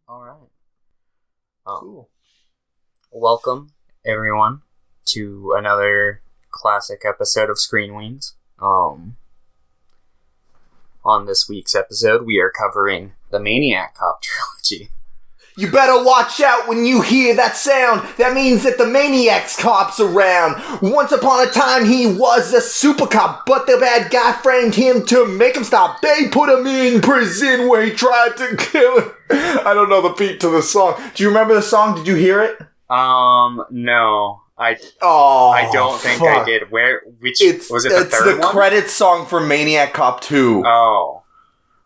All right. Cool. Welcome, everyone, to another classic episode of Screen Weens. On this week's episode, we are covering the Maniac Cop trilogy. You better watch out when you hear that sound. That means that the Maniac Cop's around. Once upon a time, he was a super cop, but the bad guy framed him to make him stop. They put him in prison where he tried to kill him. I don't know the beat to the song. Do you remember the song? Did you hear it? No. I don't think I did. Was it the third one? It's the credits song for Maniac Cop 2. Oh.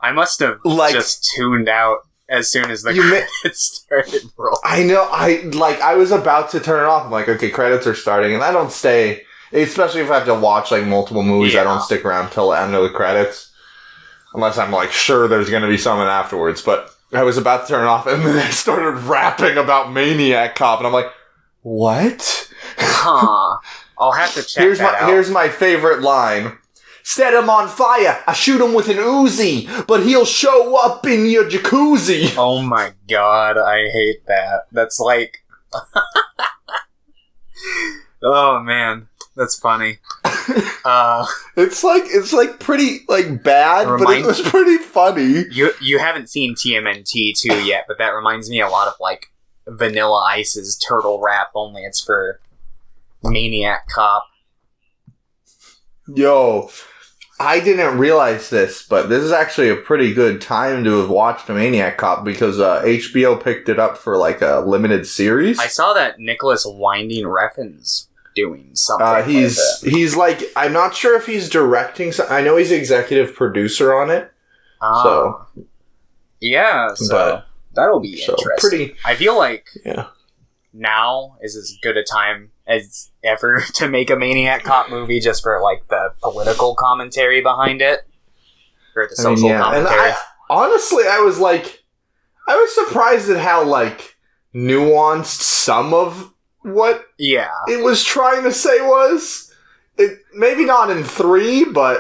I must have just tuned out as soon as the credits started rolling. I know, I was about to turn it off. I'm like, okay, credits are starting, and I don't stay, especially if I have to watch, multiple movies, I don't stick around till the end of the credits. Unless I'm, sure there's gonna be something afterwards, but I was about to turn it off, and then they started rapping about Maniac Cop, and I'm like, what? Huh. I'll have to check that out. Here's my favorite line. Set him on fire, I shoot him with an Uzi, but he'll show up in your jacuzzi. Oh my god, I hate that. That's like... oh man, that's funny. It's pretty, bad, but it was pretty funny. You haven't seen TMNT 2 yet, but that reminds me a lot of, Vanilla Ice's Turtle Rap, only it's for Maniac Cop. Yo, I didn't realize this, but this is actually a pretty good time to have watched Maniac Cop because HBO picked it up for a limited series. I saw that Nicholas Winding Refn's doing something. He's I'm not sure if he's directing. I know he's executive producer on it. So yeah, that'll be interesting. I feel like now is as good a time as ever to make a Maniac Cop movie just for the political commentary behind it, or the social commentary. And honestly, I was surprised at how nuanced some of what it was trying to say was. It maybe not in 3, but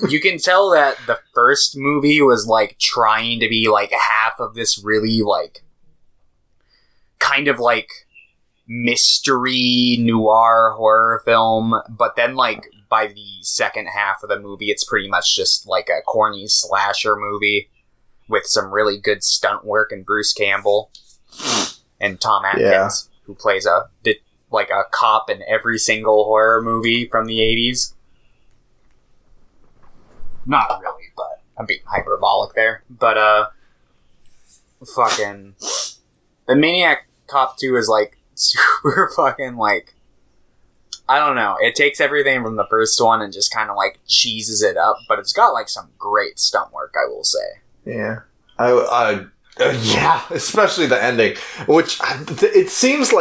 you can tell that the first movie was trying to be half of this really kind of mystery noir horror film, but then by the second half of the movie it's pretty much just a corny slasher movie with some really good stunt work and Bruce Campbell and Tom Atkins, who plays a cop in every single horror movie from the 80s. Not really, but I'm being hyperbolic there. But fucking the Maniac Cop 2 is super fucking I don't know. It takes everything from the first one and just kind of cheeses it up, but it's got some great stunt work, I will say. Yeah. Yeah, especially the ending, which it seems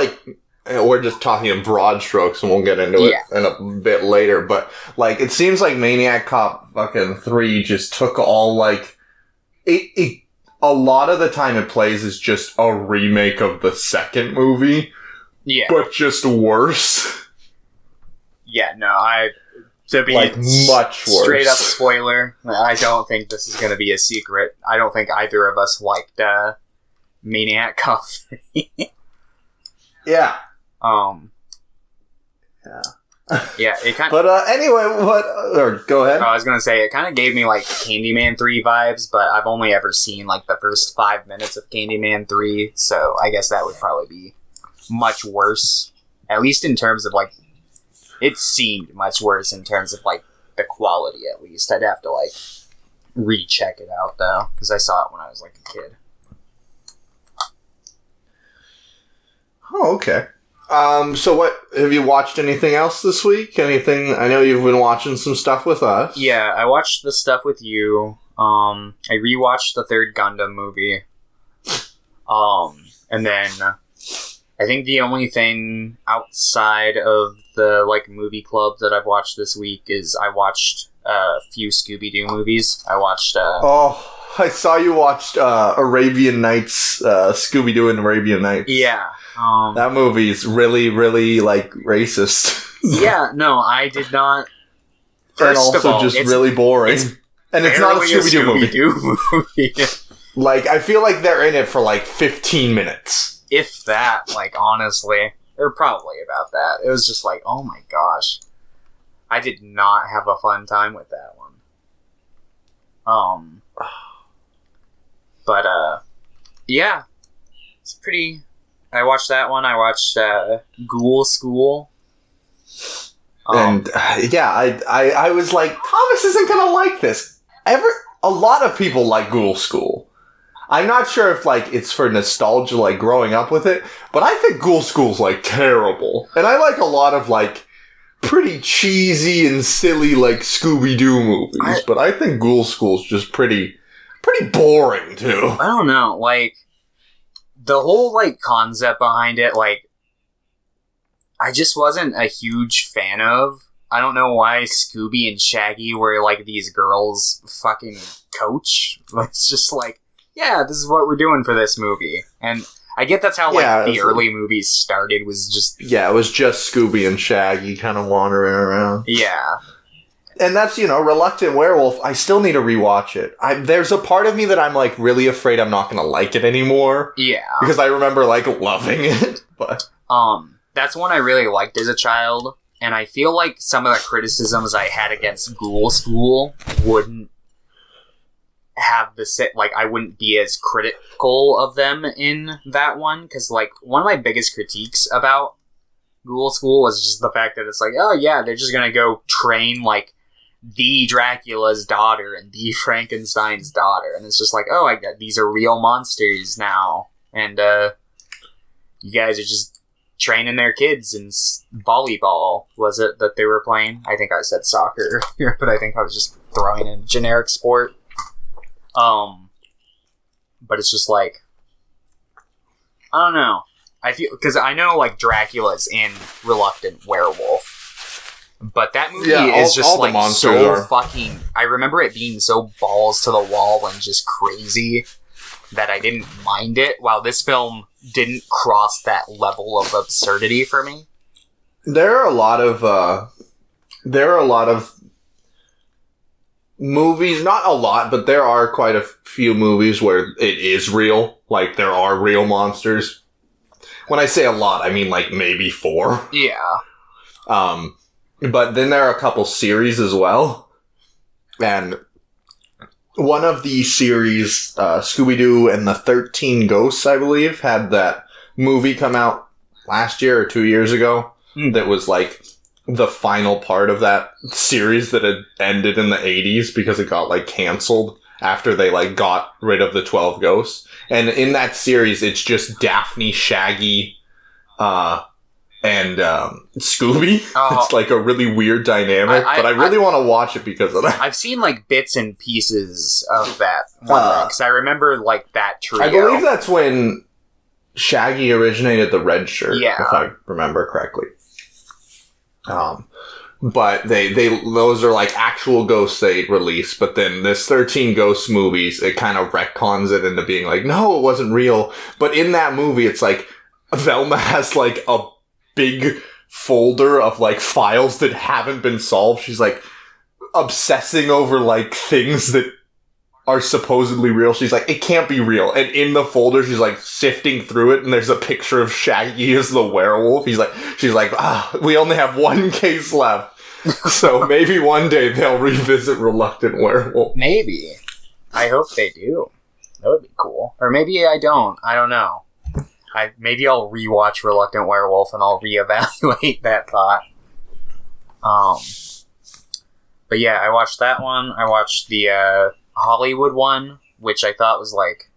we're just talking in broad strokes and we'll get into it in a bit later, but it seems like Maniac Cop fucking 3 just took all it a lot of the time it plays is just a remake of the second movie. Yeah. But just worse. Yeah, no, to be much worse. Straight up spoiler, I don't think this is going to be a secret. I don't think either of us liked Maniac Cop 3. Yeah. Yeah, it kind of... But anyway, go ahead. I was going to say, it kind of gave me Candyman 3 vibes, but I've only ever seen the first 5 minutes of Candyman 3, so I guess that would probably be much worse. At least in terms of it seemed much worse in terms of the quality, at least. I'd have to recheck it out though, because I saw it when I was a kid. Oh, okay. So what, have you watched anything else this week? Anything? I know you've been watching some stuff with us. Yeah, I watched the stuff with you. I rewatched the third Gundam movie. And then I think the only thing outside of the movie club that I've watched this week is I watched a few Scooby-Doo movies. I watched I saw you watched Arabian Nights, Scooby-Doo and Arabian Nights. Yeah. That movie's really, really, racist. Yeah, no, I did not. And also just really boring. And it's not a Scooby-Doo movie. Like, I feel like they're in it for, like, 15 minutes. If that, like, honestly. Or probably about that. It was just like, oh my gosh. I did not have a fun time with that one. But, yeah. It's pretty... I watched that one. I watched, Ghoul School. And, I was like, Thomas isn't gonna like this. A lot of people like Ghoul School. I'm not sure if, like, it's for nostalgia, like, growing up with it, but I think Ghoul School's, like, terrible. And I like a lot of, like, pretty cheesy and silly, like, Scooby-Doo movies, but I think Ghoul School's just pretty boring, too. I don't know, like, the whole, like, concept behind it, like, I just wasn't a huge fan of. I don't know why Scooby and Shaggy were, like, these girls' fucking coach. It's just like, yeah, this is what we're doing for this movie. And I get that's how, like, the early movies started, was just... Yeah, it was just Scooby and Shaggy kind of wandering around. Yeah. And that's, Reluctant Werewolf, I still need to rewatch it. There's a part of me that I'm, like, really afraid I'm not going to like it anymore. Yeah. Because I remember, like, loving it, but... That's one I really liked as a child, and I feel like some of the criticisms I had against Ghoul School wouldn't have I wouldn't be as critical of them in that one, because, like, one of my biggest critiques about Ghoul School was just the fact that it's like, oh yeah, they're just gonna go train, like, the Dracula's daughter and the Frankenstein's daughter, and it's just like, oh, these are real monsters now, and, you guys are just training their kids in volleyball, was it, that they were playing? I think I said soccer here, but I think I was just throwing in generic sport. But it's just like, I don't know. I feel, because I know, like, Dracula's in Reluctant Werewolf, but that movie is just, like, so fucking... I remember it being so balls to the wall and just crazy that I didn't mind it, while this film didn't cross that level of absurdity for me. There are a lot of movies, not a lot, but there are quite a few movies where it is real. Like, there are real monsters. When I say a lot, I mean, like, maybe 4. Yeah. But then there are a couple series as well. And one of the series, Scooby-Doo and the 13 Ghosts, I believe, had that movie come out last year or 2 years ago. That was, like, the final part of that series that had ended in the 80s because it got, like, canceled after they, like, got rid of the 12 ghosts. And in that series, it's just Daphne, Shaggy, and Scooby. It's like a really weird dynamic, but I really want to watch it because of that. I've seen, like, bits and pieces of that one, because I remember, like, that trio. I believe that's when Shaggy originated the red shirt, if I remember correctly. But those are, like, actual ghosts they release, but then this 13 Ghosts movies, it kind of retcons it into being like, no, it wasn't real. But in that movie, it's like, Velma has, like, a big folder of, like, files that haven't been solved. She's, like, obsessing over, like, things that are supposedly real. She's like, it can't be real. And in the folder, she's, like, sifting through it, and there's a picture of Shaggy as the werewolf. She's like, we only have one case left. So maybe one day they'll revisit Reluctant Werewolf. Maybe. I hope they do. That would be cool. Or maybe I don't. I don't know. Maybe I'll rewatch Reluctant Werewolf and I'll reevaluate that thought. But yeah, I watched that one. I watched the Hollywood one, which I thought was, like,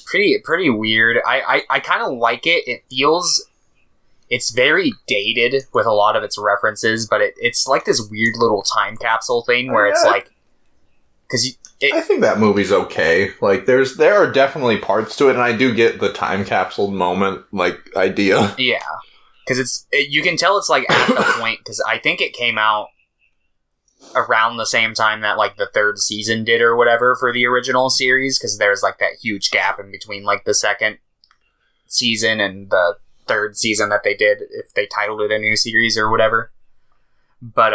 pretty weird. I kind of like it. It feels... It's very dated with a lot of its references, but it's like this weird little time capsule thing where it's like... Because I think that movie's okay. Like, there are definitely parts to it, and I do get the time capsule moment, like, idea. Yeah. Because you can tell it's, like, at the point, because I think it came out around the same time that, like, the 3rd season did or whatever for the original series, because there's, like, that huge gap in between, like, the 2nd season and the 3rd season that they did, if they titled it a new series or whatever. But,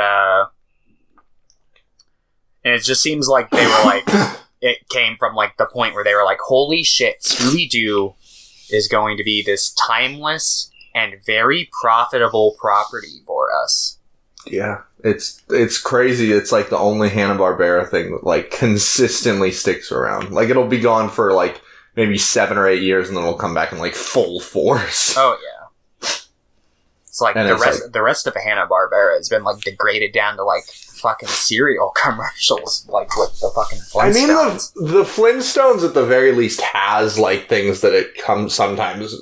and it just seems like they were like, it came from, like, the point where they were like, holy shit, Scooby-Doo is going to be this timeless and very profitable property for us. Yeah, it's crazy. It's like the only Hanna-Barbera thing that, like, consistently sticks around. Like, it'll be gone for, like, maybe 7 or 8 years, and then it'll come back in, like, full force. Oh, yeah. It's like, the rest of Hanna-Barbera has been, like, degraded down to, like, fucking cereal commercials, like, with the fucking Flintstones. I mean, the Flintstones, at the very least, has, like, things that it sometimes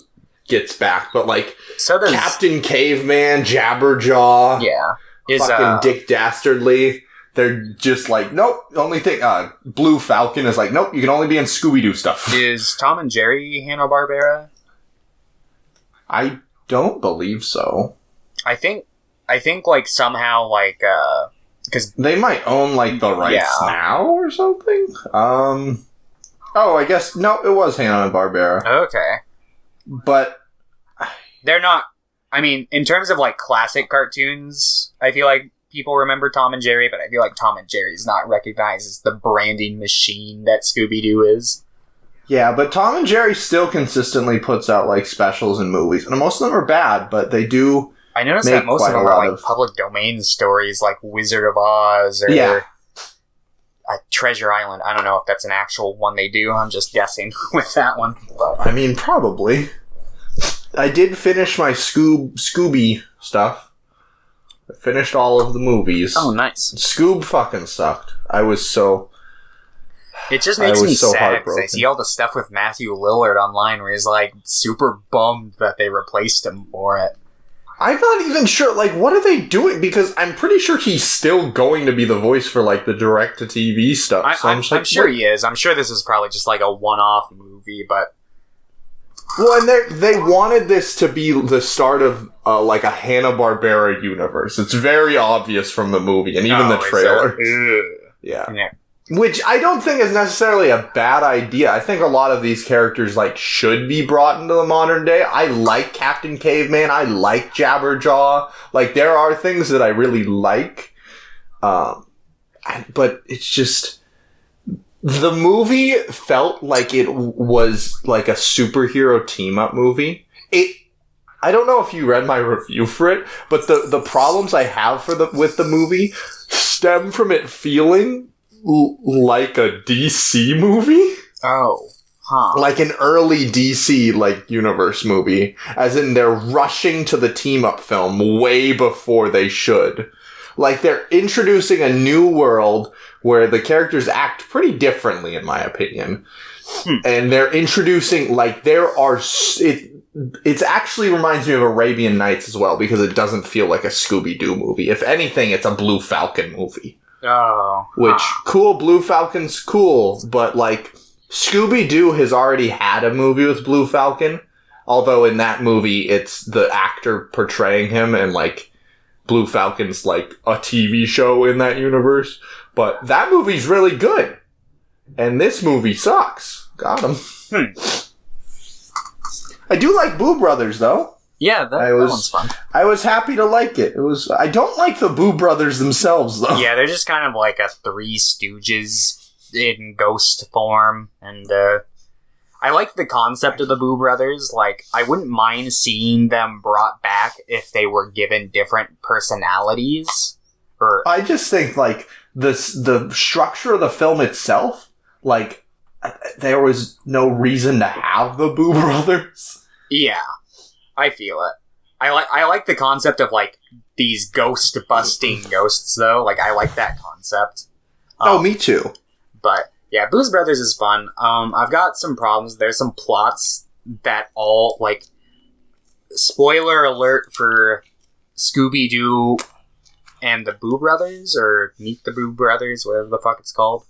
gets back, but, like, so does Captain Caveman, Jabberjaw, fucking Dick Dastardly, they're just like, nope, the only thing, Blue Falcon is like, nope, you can only be in Scooby-Doo stuff. Is Tom and Jerry Hanna-Barbera? I don't believe so. I think, like, somehow, like, because they might own, like, the rights now or something? Oh, I guess, no, it was Hanna-Barbera. Okay. But they're not, I mean, in terms of, like, classic cartoons, I feel like people remember Tom and Jerry, but I feel like Tom and Jerry is not recognized as the branding machine that Scooby-Doo is. Yeah, but Tom and Jerry still consistently puts out, like, specials and movies. And most of them are bad, but they do. I noticed that most of them are, like, public domain stories, like Wizard of Oz or Treasure Island. I don't know if that's an actual one they do. I'm just guessing with that one. But. I mean, probably. I did finish my Scooby stuff. I finished all of the movies. Oh, nice. Scoob fucking sucked. I was so... It just makes me sad because I see all the stuff with Matthew Lillard online where he's, like, super bummed that they replaced him for it. I'm not even sure, like, what are they doing? Because I'm pretty sure he's still going to be the voice for, like, the direct-to-TV stuff. I'm sure he is. I'm sure this is probably just, like, a one-off movie, but... Well, and they wanted this to be the start of, like, a Hanna-Barbera universe. It's very obvious from the movie, and even the trailer. Yeah. Which I don't think is necessarily a bad idea. I think a lot of these characters, like, should be brought into the modern day. I like Captain Caveman. I like Jabberjaw. Like, there are things that I really like. But it's just... The movie felt like it was, like, a superhero team-up movie. I don't know if you read my review for it, but the problems I have with the movie stem from it feeling... like a DC movie? Oh. Huh. Like an early DC, like, universe movie. As in, they're rushing to the team-up film way before they should. Like, they're introducing a new world where the characters act pretty differently, in my opinion. And they're introducing, like, it actually reminds me of Arabian Nights as well, because it doesn't feel like a Scooby-Doo movie. If anything, it's a Blue Falcon movie. Oh. Which, cool, Blue Falcon's cool, but, like, Scooby-Doo has already had a movie with Blue Falcon, although in that movie, it's the actor portraying him, and, like, Blue Falcon's, like, a TV show in that universe. But that movie's really good. And this movie sucks. Got him. I do like Boo Brothers, though. Yeah, that one's fun. I was happy to like it. I don't like the Boo Brothers themselves, though. Yeah, they're just kind of like a Three Stooges in ghost form, and I like the concept of the Boo Brothers. Like, I wouldn't mind seeing them brought back if they were given different personalities. I just think, like, the structure of the film itself, like, there was no reason to have the Boo Brothers. Yeah. I feel it. I like the concept of, like, these ghost-busting ghosts, though. Like, I like that concept. Me too. But, yeah, Blues Brothers is fun. I've got some problems. There's some plots that all, like... Spoiler alert for Scooby-Doo and the Boo Brothers, or Meet the Boo Brothers, whatever the fuck it's called.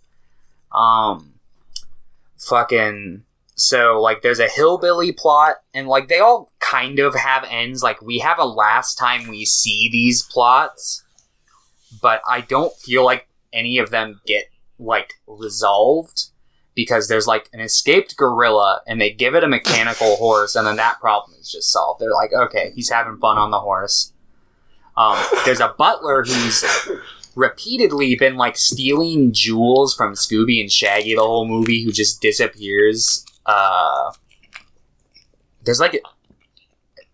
So, like, there's a hillbilly plot, and, like, they all kind of have ends. Like, we have a last time we see these plots, but I don't feel like any of them get, like, resolved, because there's, like, an escaped gorilla, and they give it a mechanical horse, and then that problem is just solved. They're like, okay, he's having fun on the horse. There's a butler who's repeatedly been, like, stealing jewels from Scooby and Shaggy the whole movie, who just disappears. There's, like,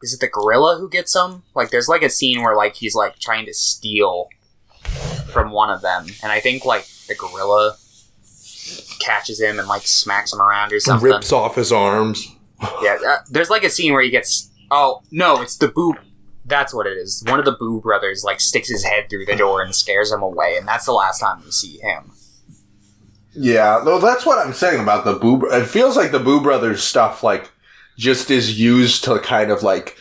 is it the gorilla who gets them? Like, there's, like, a scene where, like, he's, like, trying to steal from one of them. And I think, like, the gorilla catches him and, like, smacks him around or something. Rips off his arms. Yeah, there's, like, a scene where he gets... Oh, no, it's the Boo... That's what it is. One of the Boo brothers, like, sticks his head through the door and scares him away, and that's the last time we see him. Yeah, though that's what I'm saying about the Boo... It feels like the Boo brothers stuff, like, just is used to kind of, like,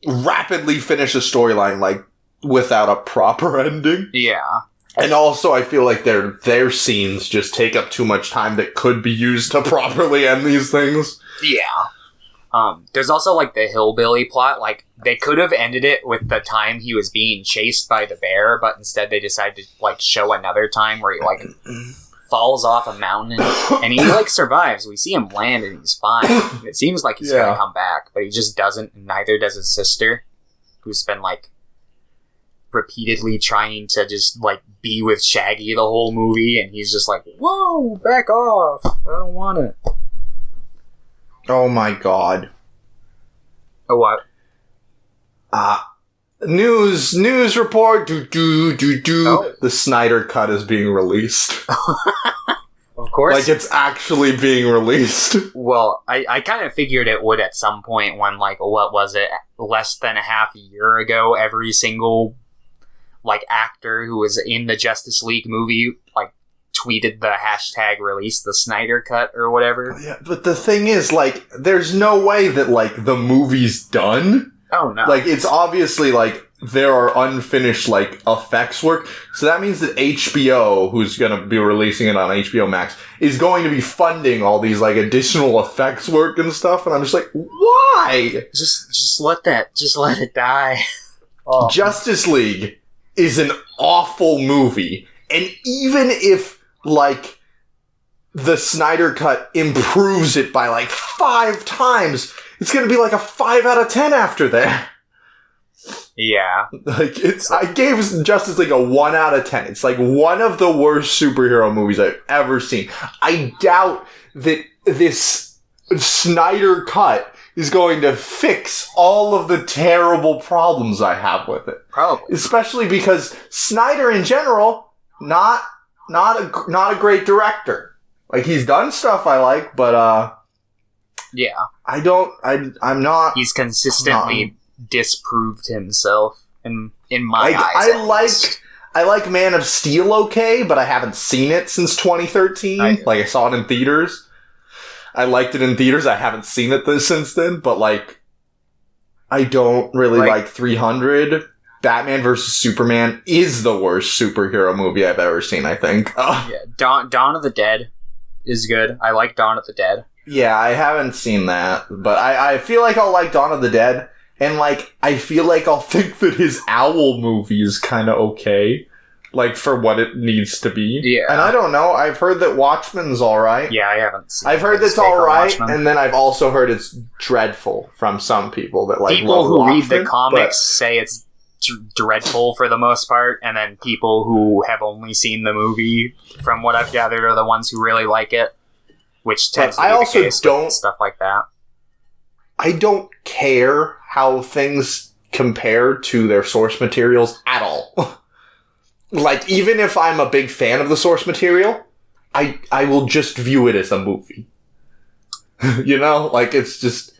rapidly finish a storyline, like, without a proper ending. Yeah. And also, I feel like their scenes just take up too much time that could be used to properly end these things. Yeah. There's also, like, the hillbilly plot. Like, they could have ended it with the time he was being chased by the bear, but instead they decided to, like, show another time where he, like, falls off a mountain, and he, like, survives. We see him land, and he's fine. It seems like he's gonna come back, but he just doesn't, and neither does his sister, who's been, like, repeatedly trying to just, like, be with Shaggy the whole movie, and he's just like, whoa, back off, I don't want it. Oh my god. Oh, what? News report. Oh. The Snyder Cut is being released. Of course. Like, it's actually being released. Well, I kind of figured it would at some point when, like, what was it, less than a half a year ago, every single, like, actor who was in the Justice League movie, like, tweeted the hashtag release the Snyder Cut or whatever. Yeah, but the thing is, like, there's no way that, like, the movie's done. Oh, no. Like, it's obviously, like, there are unfinished, like, effects work. So that means that HBO, who's going to be releasing it on HBO Max, is going to be funding all these, like, additional effects work and stuff. And I'm just like, why? Just let it die. Oh. Justice League is an awful movie. And even if, like, the Snyder Cut improves it by, like, 5 times, it's gonna be like a 5 out of 10 after there. Yeah. Like, I gave Justice League a 1 out of 10. It's, like, one of the worst superhero movies I've ever seen. I doubt that this Snyder Cut is going to fix all of the terrible problems I have with it. Probably. Especially because Snyder, in general, not a great director. Like, he's done stuff I like, but, yeah. I'm not... He's consistently disproved himself in my eyes. I like Man of Steel okay, but I haven't seen it since 2013. I saw it in theaters. I liked it in theaters. I haven't seen it since then, but, like, I don't really like 300. Batman vs. Superman is the worst superhero movie I've ever seen, I think. Yeah, Dawn of the Dead is good. I like Dawn of the Dead. Yeah, I haven't seen that, but I feel like I'll like Dawn of the Dead, and, like, I feel like I'll think that his Owl movie is kind of okay, like, for what it needs to be. Yeah. And I don't know, I've heard that Watchmen's alright. Yeah, I haven't seen I've heard it's alright, and then I've also heard it's dreadful from some people that, like, people love who Watchmen, read the comics say it's dreadful for the most part, and then people who have only seen the movie, from what I've gathered, are the ones who really like it, which tends to be the case with stuff like that. I don't care how things compare to their source materials at all. Like, even if I'm a big fan of the source material, I will just view it as a movie. You know? Like, it's just...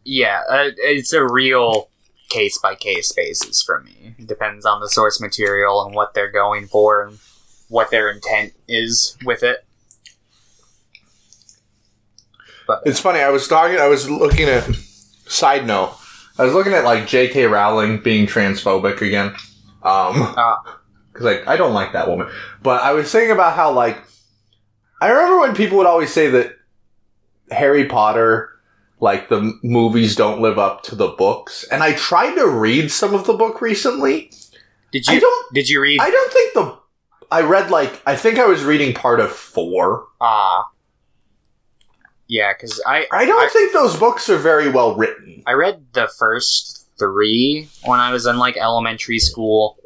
Yeah, it's a real case-by-case basis for me. It depends on the source material and what they're going for and what their intent is with it. But it's funny, I was looking at... Side note, I was looking at, like, J.K. Rowling being transphobic again. Because, like, I don't like that woman. But I was thinking about how, like... I remember when people would always say that Harry Potter... like, the movies don't live up to the books. And I tried to read some of the book recently. Did you read? I don't think I read, like, I think I was reading part of 4. Yeah, because I don't think those books are very well written. I read the first 3 when I was in, like, elementary school.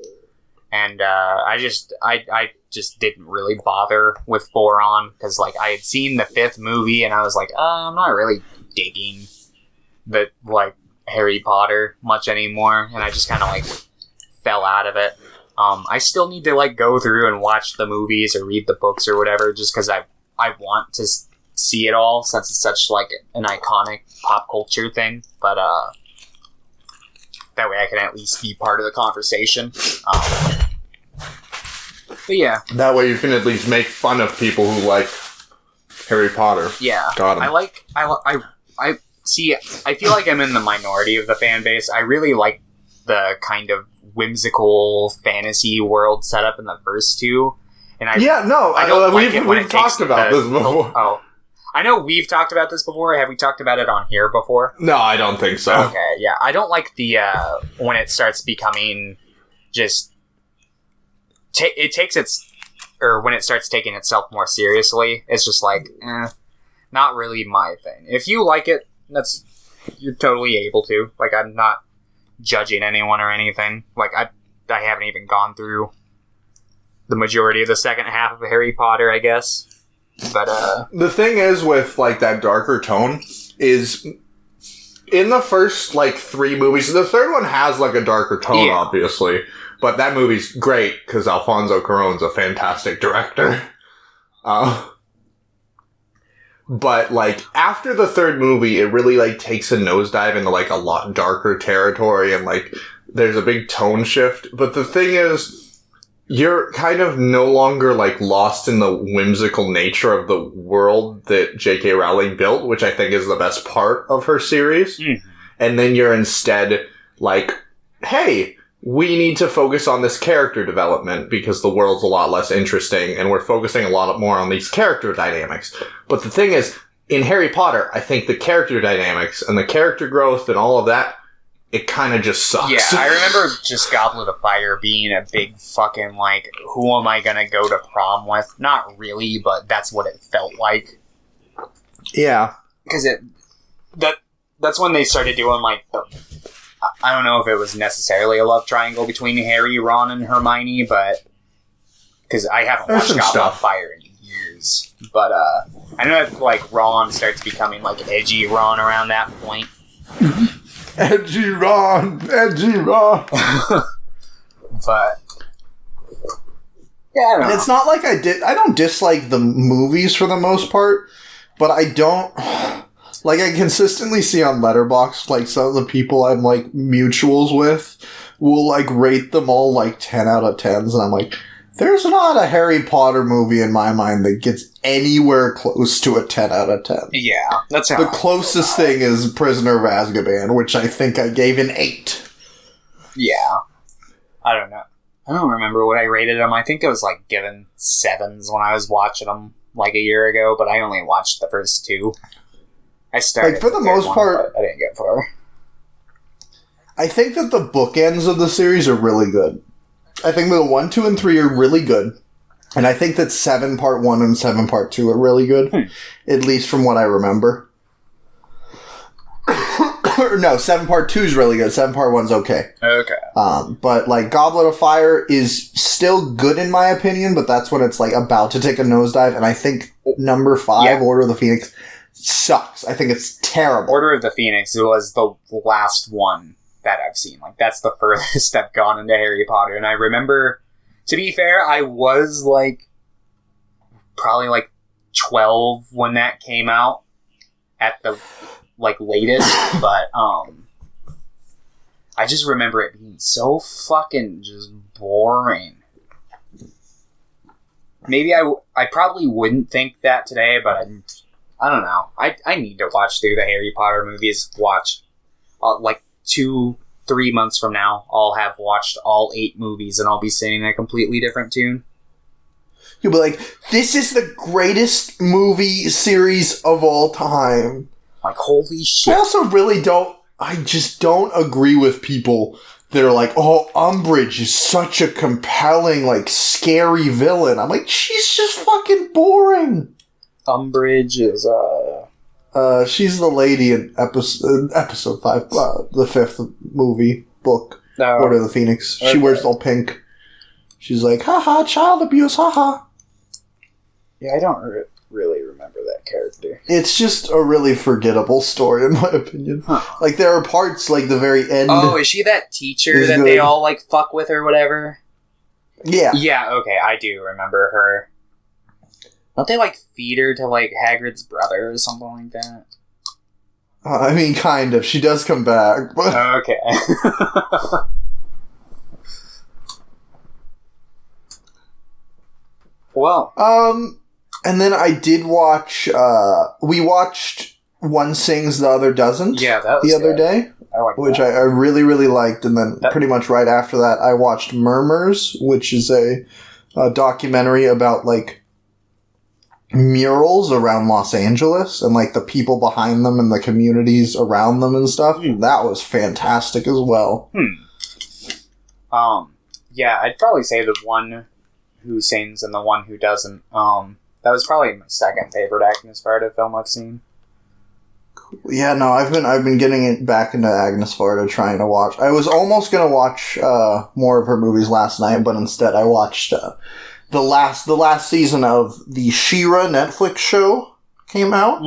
And I just didn't really bother with 4 on, because like I had seen the 5th movie and I was like, I'm not really digging the like Harry Potter much anymore, and I just kind of like fell out of it. I still need to like go through and watch the movies or read the books or whatever, just because I want to see it all, since it's such like an iconic pop culture thing. But that way I can at least be part of the conversation. But yeah, that way you can at least make fun of people who like Harry Potter. Yeah, got him. I see. I feel like I'm in the minority of the fan base. I really like the kind of whimsical fantasy world set up in the first 2. And I don't like it when we've talked about this before. I know we've talked about this before. Have we talked about it on here before? No, I don't think so. Okay, yeah. I don't like the when it starts becoming just when it starts taking itself more seriously. It's just like, not really my thing. If you like it, you're totally able to. Like, I'm not judging anyone or anything. Like, I haven't even gone through the majority of the second half of Harry Potter, I guess. But the thing is with like that darker tone is in the first like 3 movies. The third one has like a darker tone, obviously, but that movie's great because Alfonso Cuarón's a fantastic director. But like after the 3rd movie, it really like takes a nosedive into like a lot darker territory, and like there's a big tone shift. But the thing is, you're kind of no longer like lost in the whimsical nature of the world that J.K. Rowling built, which I think is the best part of her series. Mm-hmm. And then you're instead like, hey, we need to focus on this character development because the world's a lot less interesting, and we're focusing a lot more on these character dynamics. But the thing is, in Harry Potter, I think the character dynamics and the character growth and all of that, it kind of just sucks. Yeah, I remember just Goblet of Fire being a big fucking, like, who am I gonna go to prom with? Not really, but that's what it felt like. Yeah. Because that's when they started doing, like, I don't know if it was necessarily a love triangle between Harry, Ron, and Hermione, but... Because I haven't watched Goblet of Fire in years. But, I know that, like, Ron starts becoming, like, edgy Ron around that point. Edgy Ron! Edgy Ron! But... yeah, I don't know. It's not like I don't dislike the movies for the most part, but I don't... like, I consistently see on Letterboxd, like, some of the people I'm, like, mutuals with will, like, rate them all, like, 10 out of 10s, and I'm like, there's not a Harry Potter movie in my mind that gets anywhere close to a 10 out of 10. Yeah, that's how the closest thing is Prisoner of Azkaban, which I think I gave an 8. Yeah. I don't know. I don't remember what I rated them. I think I was, like, given 7s when I was watching them, like, a year ago, but I only watched the first 2. I started, like, for the most part, I didn't get far. I think that the bookends of the series are really good. I think that 1, 2, and 3 are really good. And I think that 7 Part 1 and 7 Part 2 are really good. At least from what I remember. No, 7 Part 2 is really good. 7 Part 1's okay. Okay. But, like, Goblet of Fire is still good in my opinion, but that's when it's, like, about to take a nosedive. And I think number 5, Order of the Phoenix, sucks. I think it's terrible. Order of the Phoenix was the last one that I've seen. Like, that's the furthest I've gone into Harry Potter. And I remember, to be fair, I was, like, probably, like, 12 when that came out at the, like, latest. But, I just remember it being so fucking just boring. Maybe I probably wouldn't think that today, but I don't know. I need to watch through the Harry Potter movies. Watch, like, 2-3 months from now, I'll have watched all 8 movies and I'll be singing a completely different tune. You'll be like, this is the greatest movie series of all time. Like, holy shit. I also really I just don't agree with people that are like, oh, Umbridge is such a compelling, like, scary villain. I'm like, she's just fucking boring. Umbridge is, she's the lady in episode 5, the 5th movie book, Order of the Phoenix. Okay. She wears all pink. She's like, haha, child abuse, haha. Yeah, I don't really remember that character. It's just a really forgettable story, in my opinion. Huh. Like, there are parts, like, the very end... Oh, is she that teacher that good. they all, like, fuck with or whatever? Yeah. Yeah, okay, I do remember her. Don't they, like, feed her to, like, Hagrid's brother or something like that? I mean, kind of. She does come back, but... Okay. Well. And then I did watch, we watched One Sings, the Other Doesn't. Yeah, that was the other day. Which I really, really liked. And then pretty much right after that, I watched Murmurs, which is a documentary about, like, murals around Los Angeles and, like, the people behind them and the communities around them and stuff. That was fantastic as well. Yeah, I'd probably say the one who sings and the one who doesn't. That was probably my second favorite Agnes Varda film I've seen. Yeah, no, I've been getting it back into Agnes Varda, trying to watch. I was almost gonna watch more of her movies last night, but instead I watched the last season of the She-Ra Netflix show came out.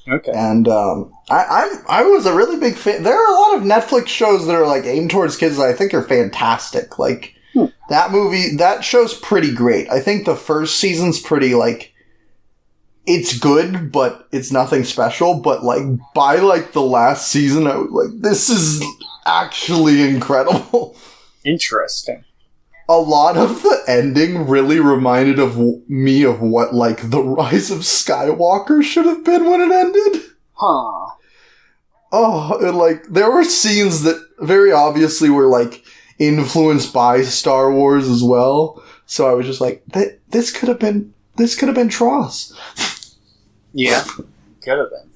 Okay. And I was a really big fan. There are a lot of Netflix shows that are like aimed towards kids that I think are fantastic. Like that show's pretty great. I think the first season's pretty like. It's good, but it's nothing special. But, like, by, like, the last season, I was like, this is actually incredible. Interesting. A lot of the ending really reminded me of what, like, The Rise of Skywalker should have been when it ended. Huh. Oh, and, like, there were scenes that very obviously were, like, influenced by Star Wars as well. So I was just like, this could have been Tross. Yeah, could have been,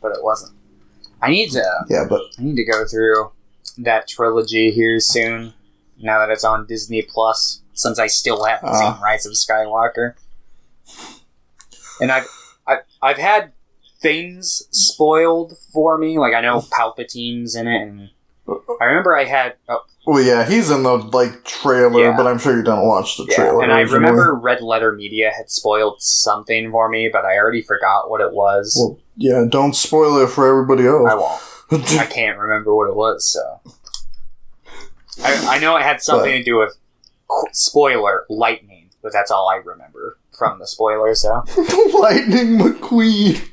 but it wasn't. I need to go through that trilogy here soon. Now that it's on Disney Plus, since I still haven't seen Rise of Skywalker, and I've had things spoiled for me. Like I know Palpatine's in it, and I remember I had. Well, yeah, he's in the, like, trailer, but I'm sure you don't watch the trailer. And I remember Red Letter Media had spoiled something for me, but I already forgot what it was. Well, yeah, don't spoil it for everybody else. I won't. I can't remember what it was, so... I know it had something to do with, spoiler, lightning, but that's all I remember from the spoiler, so... Lightning McQueen!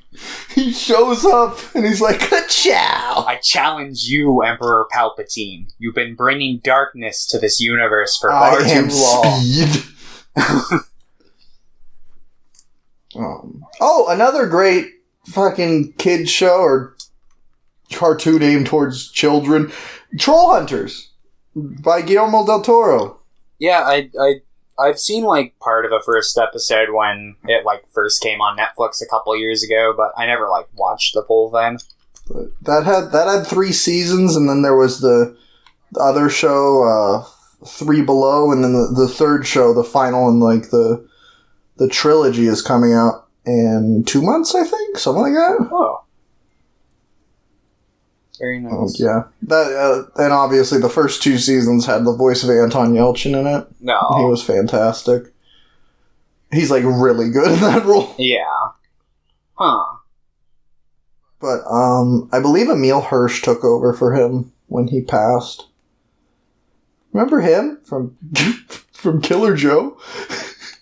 He shows up, and he's like, ka-chow! I challenge you, Emperor Palpatine. You've been bringing darkness to this universe for far too long. Speed. Another great fucking kid show, or cartoon aimed towards children. Troll Hunters, by Guillermo del Toro. Yeah, I've seen, like, part of the first episode when it, like, first came on Netflix a couple years ago, but I never, like, watched the full thing. But that had 3 seasons, and then there was the other show, 3 Below, and then the third show, the final, and, like, the trilogy is coming out in 2 months, I think? Something like that? Oh. Very nice. Yeah. That and obviously the first 2 seasons had the voice of Anton Yelchin in it. No. He was fantastic. He's, like, really good in that role. Yeah. Huh. But, I believe Emile Hirsch took over for him when he passed. Remember him? From Killer Joe?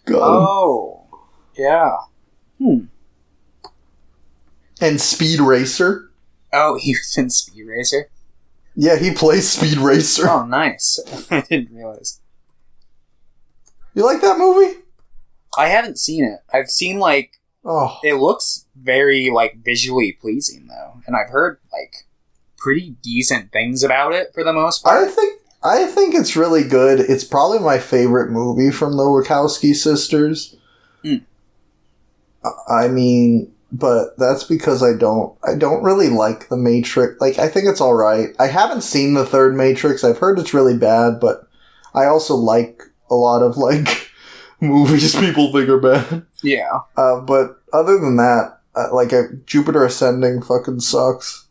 Oh. Yeah. And Speed Racer. Oh, he was in Speed Racer? Yeah, he plays Speed Racer. Oh, nice. I didn't realize. You like that movie? I haven't seen it. I've seen, like... Oh. It looks very, like, visually pleasing, though. And I've heard, like, pretty decent things about it, for the most part. I think it's really good. It's probably my favorite movie from the Wachowski sisters. I mean... But that's because I don't really like the Matrix. Like, I think it's alright. I haven't seen the third Matrix. I've heard it's really bad, but I also like a lot of, like, movies people think are bad. Yeah. But other than that, Jupiter Ascending fucking sucks.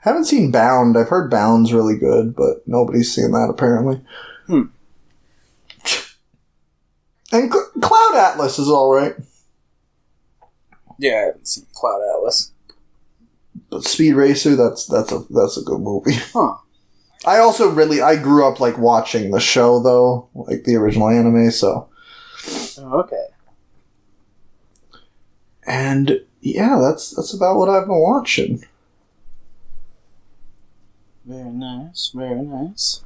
Haven't seen Bound. I've heard Bound's really good, but nobody's seen that apparently. And Cloud Atlas is alright. Yeah, I haven't seen Cloud Atlas. But Speed Racer, that's a good movie. Huh. I grew up like watching the show though, like the original anime, so. Oh, okay. And yeah, that's about what I've been watching. Very nice, very nice.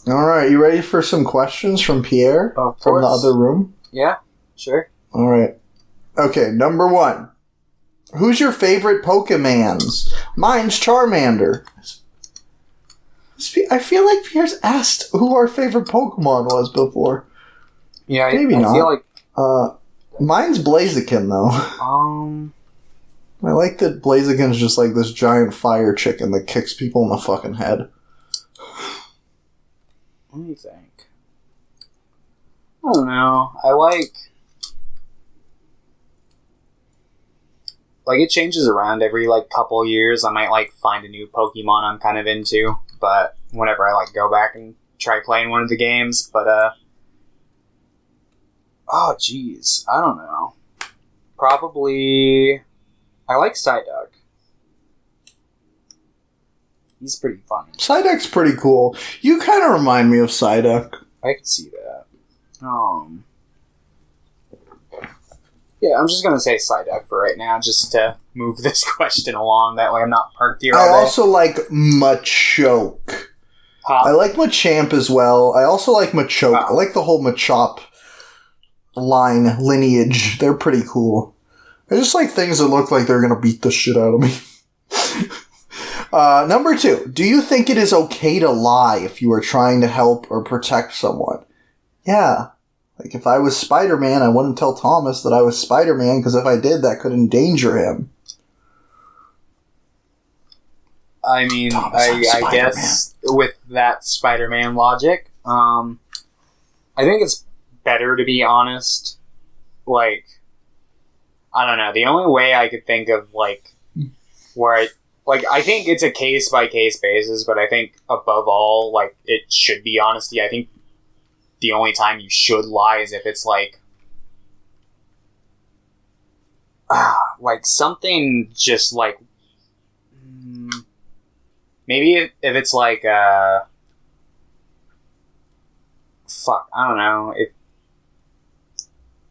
Alright, you ready for some questions from Pierre? Of from the course. other room? Yeah, sure. Alright. Okay, number 1. Who's your favorite Pokemans? Mine's Charmander. I feel like Pierre's asked who our favorite Pokemon was before. Yeah, Maybe not. I feel like... Mine's Blaziken, though. I like that Blaziken's just like this giant fire chicken that kicks people in the fucking head. What do you think? I don't know. I like it changes around every like couple years. I might like find a new Pokemon I'm kind of into, but whenever I like go back and try playing one of the games, but oh jeez, I don't know. Probably I like Psyduck. He's pretty funny. Psyduck's pretty cool. You kind of remind me of Psyduck. I could see that. Yeah, I'm just gonna say Psyduck for right now, just to move this question along. That way, I'm not parked here all I day. also like Machoke. I like Machamp as well. I also like Machoke. I like the whole Machop lineage. They're pretty cool. I just like things that look like they're gonna beat the shit out of me. Number 2. Do you think it is okay to lie if you are trying to help or protect someone? Yeah. Like, if I was Spider-Man, I wouldn't tell Thomas that I was Spider-Man, because if I did, that could endanger him. I mean, I guess with that Spider-Man logic, I think it's better to be honest. Like, I don't know. The only way I could think of, like, where I think it's a case-by-case basis, but I think above all, like, it should be honesty. I think the only time you should lie is if it's like something just like maybe if it's like fuck, I don't know, if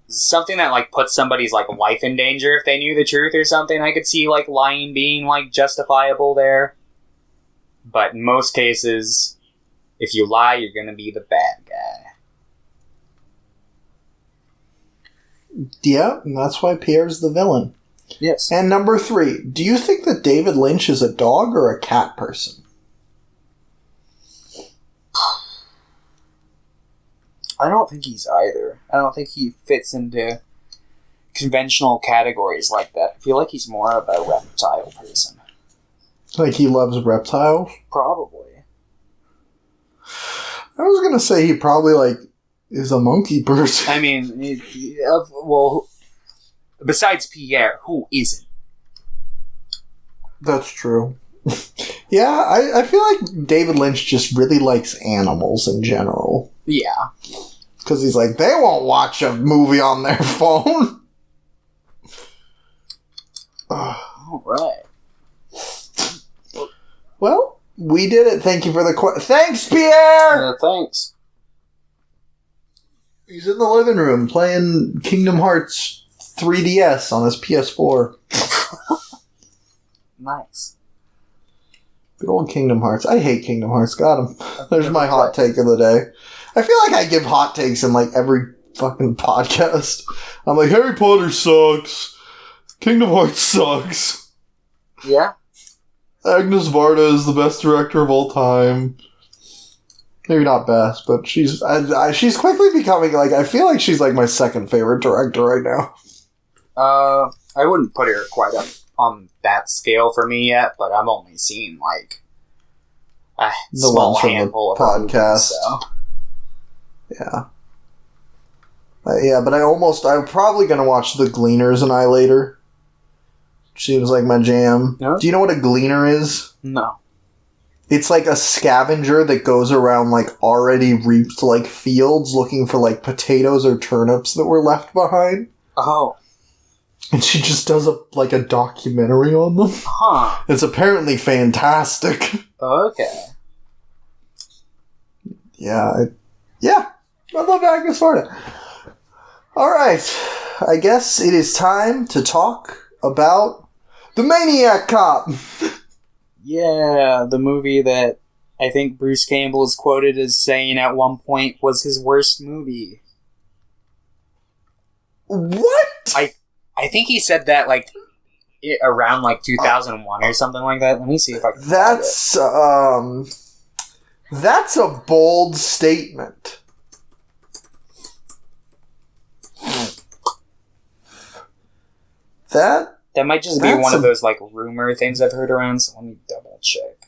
something that like puts somebody's like life in danger if they knew the truth or something, I could see like lying being like justifiable there. But in most cases, if you lie, you're gonna be the bad guy. Yeah, and that's why Pierre's the villain. Yes. And number 3, do you think that David Lynch is a dog or a cat person? I don't think he's either. I don't think he fits into conventional categories like that. I feel like he's more of a reptile person. Like he loves reptiles? Probably. I was gonna say he probably, like, is a monkey person. I mean, well, besides Pierre, who isn't? That's true. Yeah, I feel like David Lynch just really likes animals in general. Yeah. Because he's like, they won't watch a movie on their phone. Alright. Well, we did it. Thank you for the question. Thanks, Pierre! Thanks. He's in the living room playing Kingdom Hearts 3DS on his PS4. Nice. Good old Kingdom Hearts. I hate Kingdom Hearts. Got him. There's my hot take of the day. I feel like I give hot takes in like every fucking podcast. I'm like, Harry Potter sucks. Kingdom Hearts sucks. Yeah? Agnes Varda is the best director of all time. Maybe not best, but she's quickly becoming, like, I feel like she's, like, my second favorite director right now. I wouldn't put her quite up on that scale for me yet, but I've only seen, like, a small handful of podcast. So. Yeah. Yeah, but I'm probably going to watch The Gleaner's Annihilator. Seems like my jam. No? Do you know what a gleaner is? No. It's like a scavenger that goes around like already reaped like fields looking for like potatoes or turnips that were left behind. Oh. And she just does a documentary on them. Huh. It's apparently fantastic. Okay. Yeah. I love Agnes Varda. Alright. I guess it is time to talk about the Maniac Cop. Yeah, the movie that I think Bruce Campbell is quoted as saying at one point was his worst movie. What? I think he said that like around like 2001 or something like that. Let me see if I can. That's a bold statement. That might just be one of those like rumor things I've heard around. So let me double check.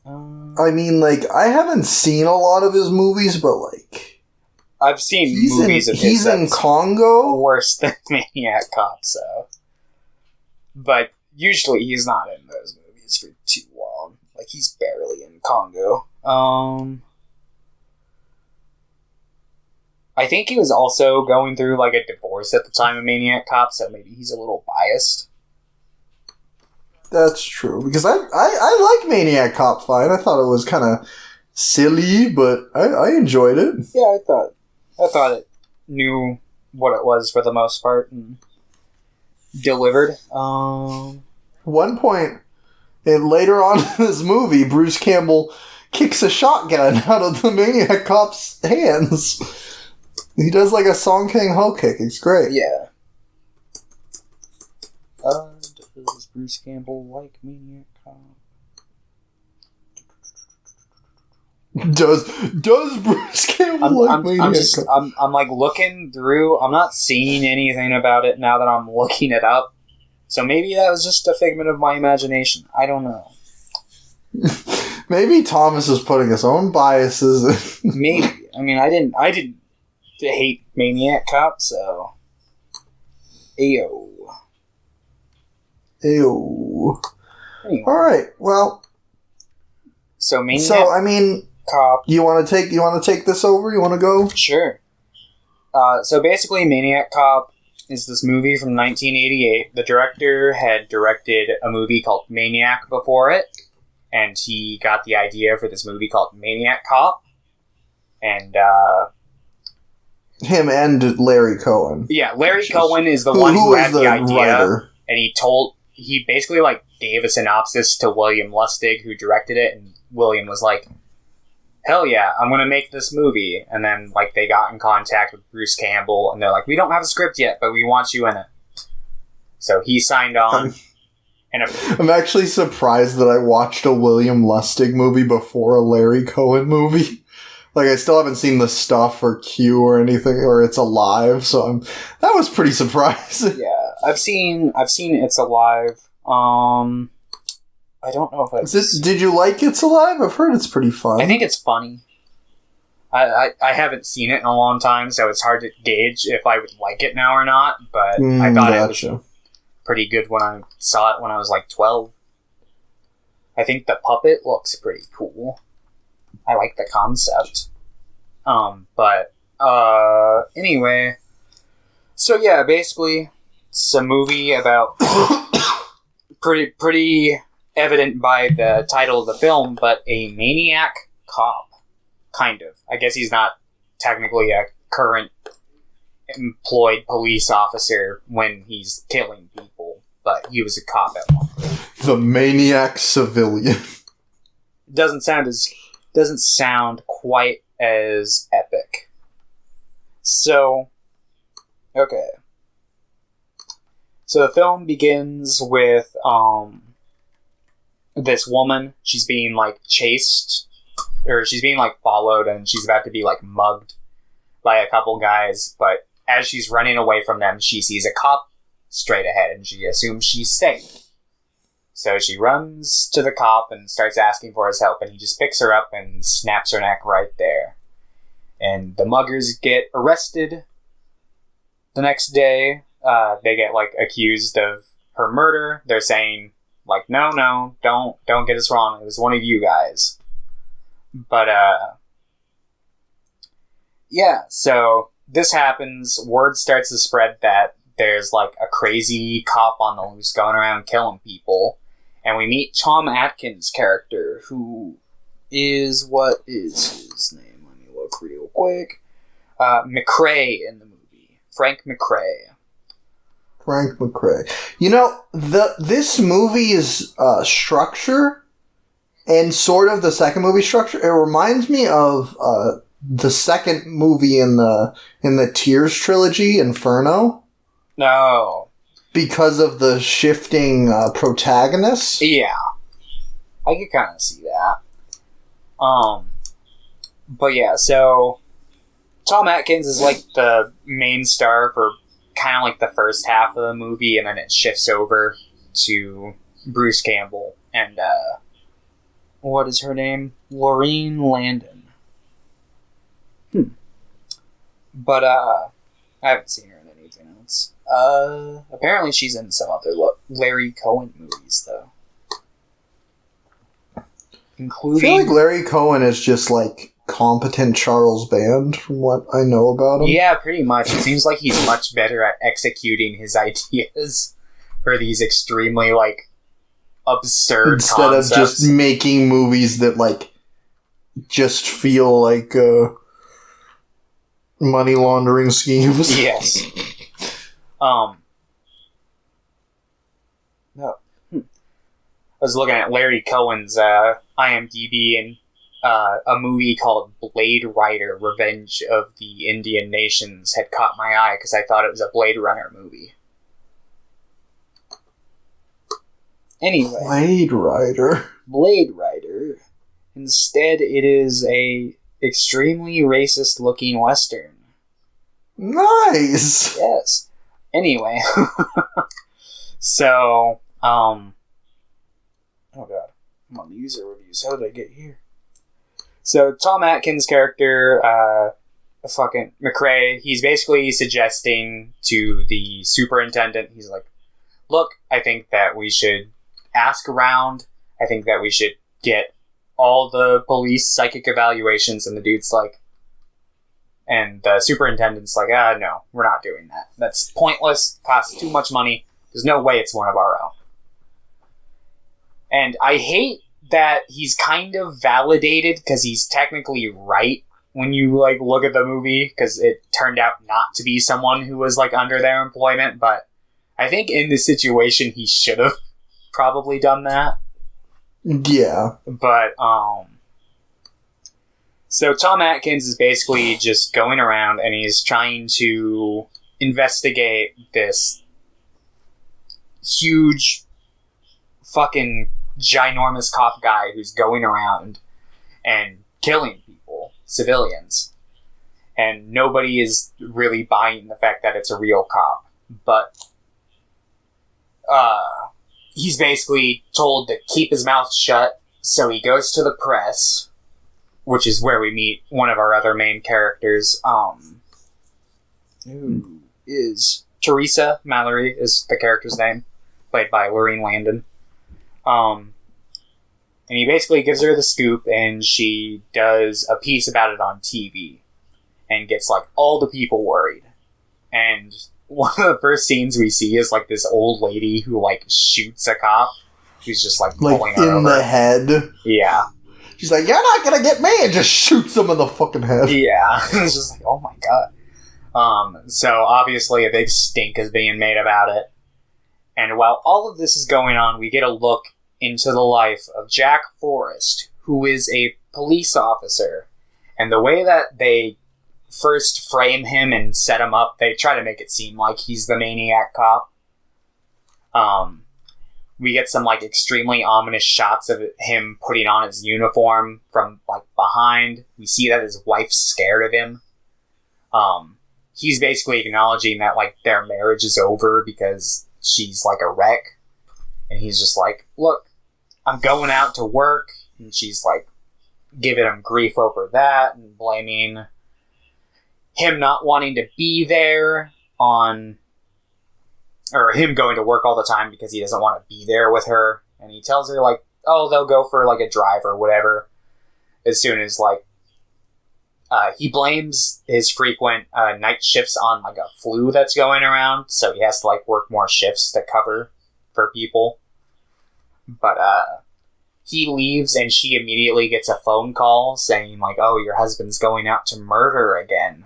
I mean, like, I haven't seen a lot of his movies, but like, I've seen movies of his. He's in Congo. Worse than Maniac Cop, so. But usually he's not in those movies for too long. Like, he's barely in Congo. I think he was also going through like a divorce at the time of Maniac Cop, so maybe he's a little biased. That's true, because I like Maniac Cop fine. I thought it was kind of silly, but I enjoyed it. Yeah, I thought it knew what it was for the most part and delivered. One point, and later on in this movie, Bruce Campbell kicks a shotgun out of the Maniac Cop's hands. He does like a Song King Ho kick. It's great. Yeah. Does Bruce Campbell like Maniac Cop? Does Bruce Campbell like Maniac Cop? I'm like looking through. I'm not seeing anything about it now that I'm looking it up. So maybe that was just a figment of my imagination. I don't know. Maybe Thomas is putting his own biases in. Maybe. I mean, I didn't hate Maniac Cop, so. Ayo. Anyway. Alright, well. So Maniac Cop. You want to take this over? You want to go? Sure. So basically, Maniac Cop is this movie from 1988. The director had directed a movie called Maniac before it, and he got the idea for this movie called Maniac Cop. And, him and Larry Cohen. Yeah, Larry Cohen is the one who had the idea. Writer. And he basically, like, gave a synopsis to William Lustig, who directed it, and William was like, hell yeah, I'm gonna make this movie. And then, like, they got in contact with Bruce Campbell, and they're like, we don't have a script yet, but we want you in it. So he signed on. I'm actually surprised that I watched a William Lustig movie before a Larry Cohen movie. Like, I still haven't seen The Stuff or Q or anything, or It's Alive, so that was pretty surprising. Yeah, I've seen It's Alive. I don't know if Did you like It's Alive? I've heard it's pretty fun. I think it's funny. I haven't seen it in a long time, so it's hard to gauge if I would like it now or not, but I thought it was pretty good when I saw it when I was like 12. I think the puppet looks pretty cool. I like the concept. Anyway. So yeah, basically, it's a movie about pretty evident by the title of the film, but a maniac cop. Kind of. I guess he's not technically a current employed police officer when he's killing people, but he was a cop at one point. The maniac civilian. Doesn't sound quite as epic. So, okay. So the film begins with this woman. She's being like chased, or she's being like followed, and she's about to be like mugged by a couple guys. But as she's running away from them, she sees a cop straight ahead, and she assumes she's safe. So she runs to the cop and starts asking for his help, and he just picks her up and snaps her neck right there. And the muggers get arrested, The next day, they get, like, accused of her murder. They're saying, like, no, don't get us wrong. It was one of you guys. But, yeah, so this happens. Word starts to spread that there's, like, a crazy cop on the loose going around killing people. And we meet Tom Atkins' character, who is... What is his name? Let me look real quick. McRae in the movie. Frank McRae. Frank McRae. You know, this movie is structure and sort of the second movie structure. It reminds me of the second movie in the Tears trilogy, Inferno. No. Because of the shifting protagonists. Yeah. I could kind of see that. But yeah, so Tom Atkins is like the main star for kind of like the first half of the movie, and then it shifts over to Bruce Campbell and what is her name? Lorraine Landon. But I haven't seen her in anything else. Apparently she's in some other Larry Cohen movies though. Including... I feel like Larry Cohen is just like competent Charles Band from what I know about him. Yeah, pretty much. It seems like he's much better at executing his ideas for these extremely, like, absurd instead concepts. of just making movies that, like, just feel like money laundering schemes. Yes. No. I was looking at Larry Cohen's IMDb, and a movie called Blade Rider: Revenge of the Indian Nations had caught my eye because I thought it was a Blade Runner movie. Anyway. Blade Rider. Instead, it is a extremely racist looking Western. Nice! Yes. Anyway. So, oh god. I'm on user reviews. How did I get here? So, Tom Atkins' character, fucking McRae, he's basically suggesting to the superintendent, he's like, look, I think that we should ask around. I think that we should get all the police psychic evaluations. And the dude's like, and the superintendent's like, no, we're not doing that. That's pointless. Costs too much money. There's no way it's one of our own. And I hate that he's kind of validated because he's technically right when you, like, look at the movie, because it turned out not to be someone who was, like, under their employment, but I think in this situation he should have probably done that. Yeah. But, so Tom Atkins is basically just going around and he's trying to investigate this huge fucking ginormous cop guy who's going around and killing people, civilians. And nobody is really buying the fact that it's a real cop. But, he's basically told to keep his mouth shut, so he goes to the press, which is where we meet one of our other main characters, who is Teresa Mallory is the character's name, played by Lorraine Landon. And he basically gives her the scoop, and she does a piece about it on TV, and gets, like, all the people worried. And one of the first scenes we see is, like, this old lady who, like, shoots a cop, who's just, like pulling her over. In the head? Yeah. She's like, you're not gonna get me, and just shoots him in the fucking head. Yeah. It's just like, oh my god. So obviously a big stink is being made about it. And while all of this is going on, we get a look into the life of Jack Forrest, who is a police officer. And the way that they first frame him and set him up, they try to make it seem like he's the Maniac Cop. We get some, like, extremely ominous shots of him putting on his uniform from, like, behind. We see that his wife's scared of him. He's basically acknowledging that, like, their marriage is over because she's, like, a wreck. And he's just like, look, I'm going out to work. And she's, like, giving him grief over that and blaming him not wanting to be there. on, or him going to work all the time because he doesn't want to be there with her. And he tells her, like, oh, they'll go for, like, a drive or whatever as soon as, like, he blames his frequent night shifts on, like, a flu that's going around, so he has to, like, work more shifts to cover for people. But, he leaves, and she immediately gets a phone call saying, like, oh, your husband's going out to murder again.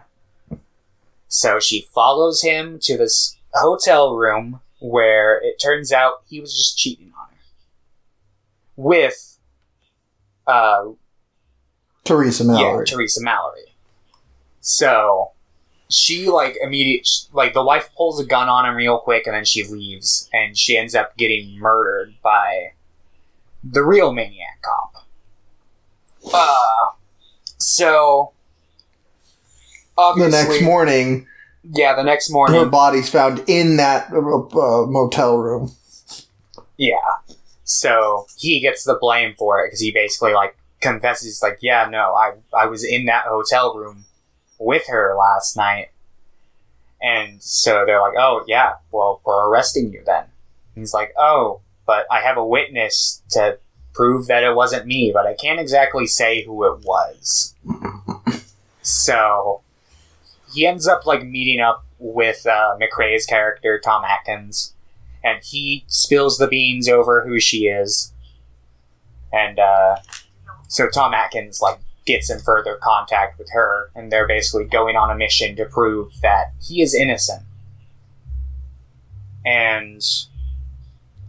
So she follows him to this hotel room where it turns out he was just cheating on her. With, Teresa Mallory. Yeah, Teresa Mallory. So, she, like, like, the wife pulls a gun on him real quick, and then she leaves, and she ends up getting murdered by the real Maniac Cop. So, obviously... The next morning... Yeah, the next morning... Her body's found in that motel room. Yeah. So, he gets the blame for it, because he basically, like, confesses, like, yeah, no, I was in that hotel room with her last night. And so they're like, oh, yeah, well, we're arresting you then. And he's like, oh, but I have a witness to prove that it wasn't me, but I can't exactly say who it was. So he ends up, like, meeting up with McRae's character, Tom Atkins, and he spills the beans over who she is. And, so Tom Atkins, like, gets in further contact with her, and they're basically going on a mission to prove that he is innocent. And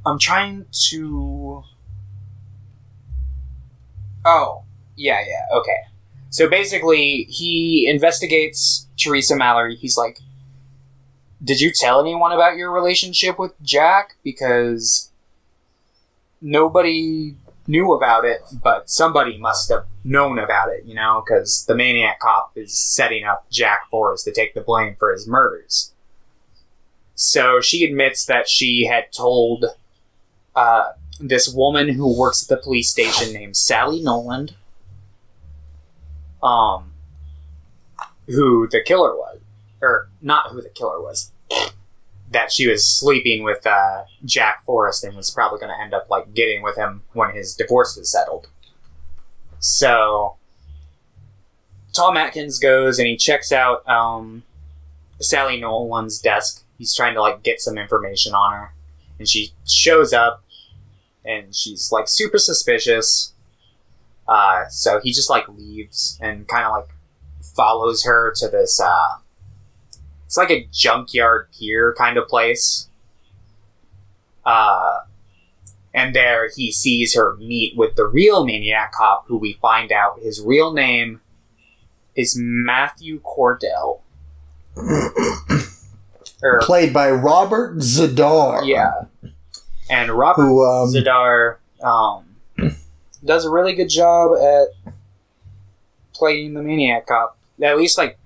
I'm trying to... Oh, yeah, okay. So basically, he investigates Teresa Mallory. He's like, did you tell anyone about your relationship with Jack? Because nobody knew about it, but somebody must have known about it, you know, because the Maniac Cop is setting up Jack Forrest to take the blame for his murders. So she admits that she had told this woman who works at the police station named Sally Noland, who the killer was, or not who the killer was, that she was sleeping with Jack Forrest and was probably going to end up, like, getting with him when his divorce was settled. So Tom Atkins goes and he checks out Sally Nolan's desk. He's trying to, like, get some information on her, and she shows up and she's, like, super suspicious. So he just, like, leaves and kind of, like, follows her to this it's like a junkyard pier kind of place. And there he sees her meet with the real Maniac Cop, who we find out his real name is Matthew Cordell. Played by Robert Zadar. Yeah. And Robert Zadar does a really good job at playing the Maniac Cop. At least, like,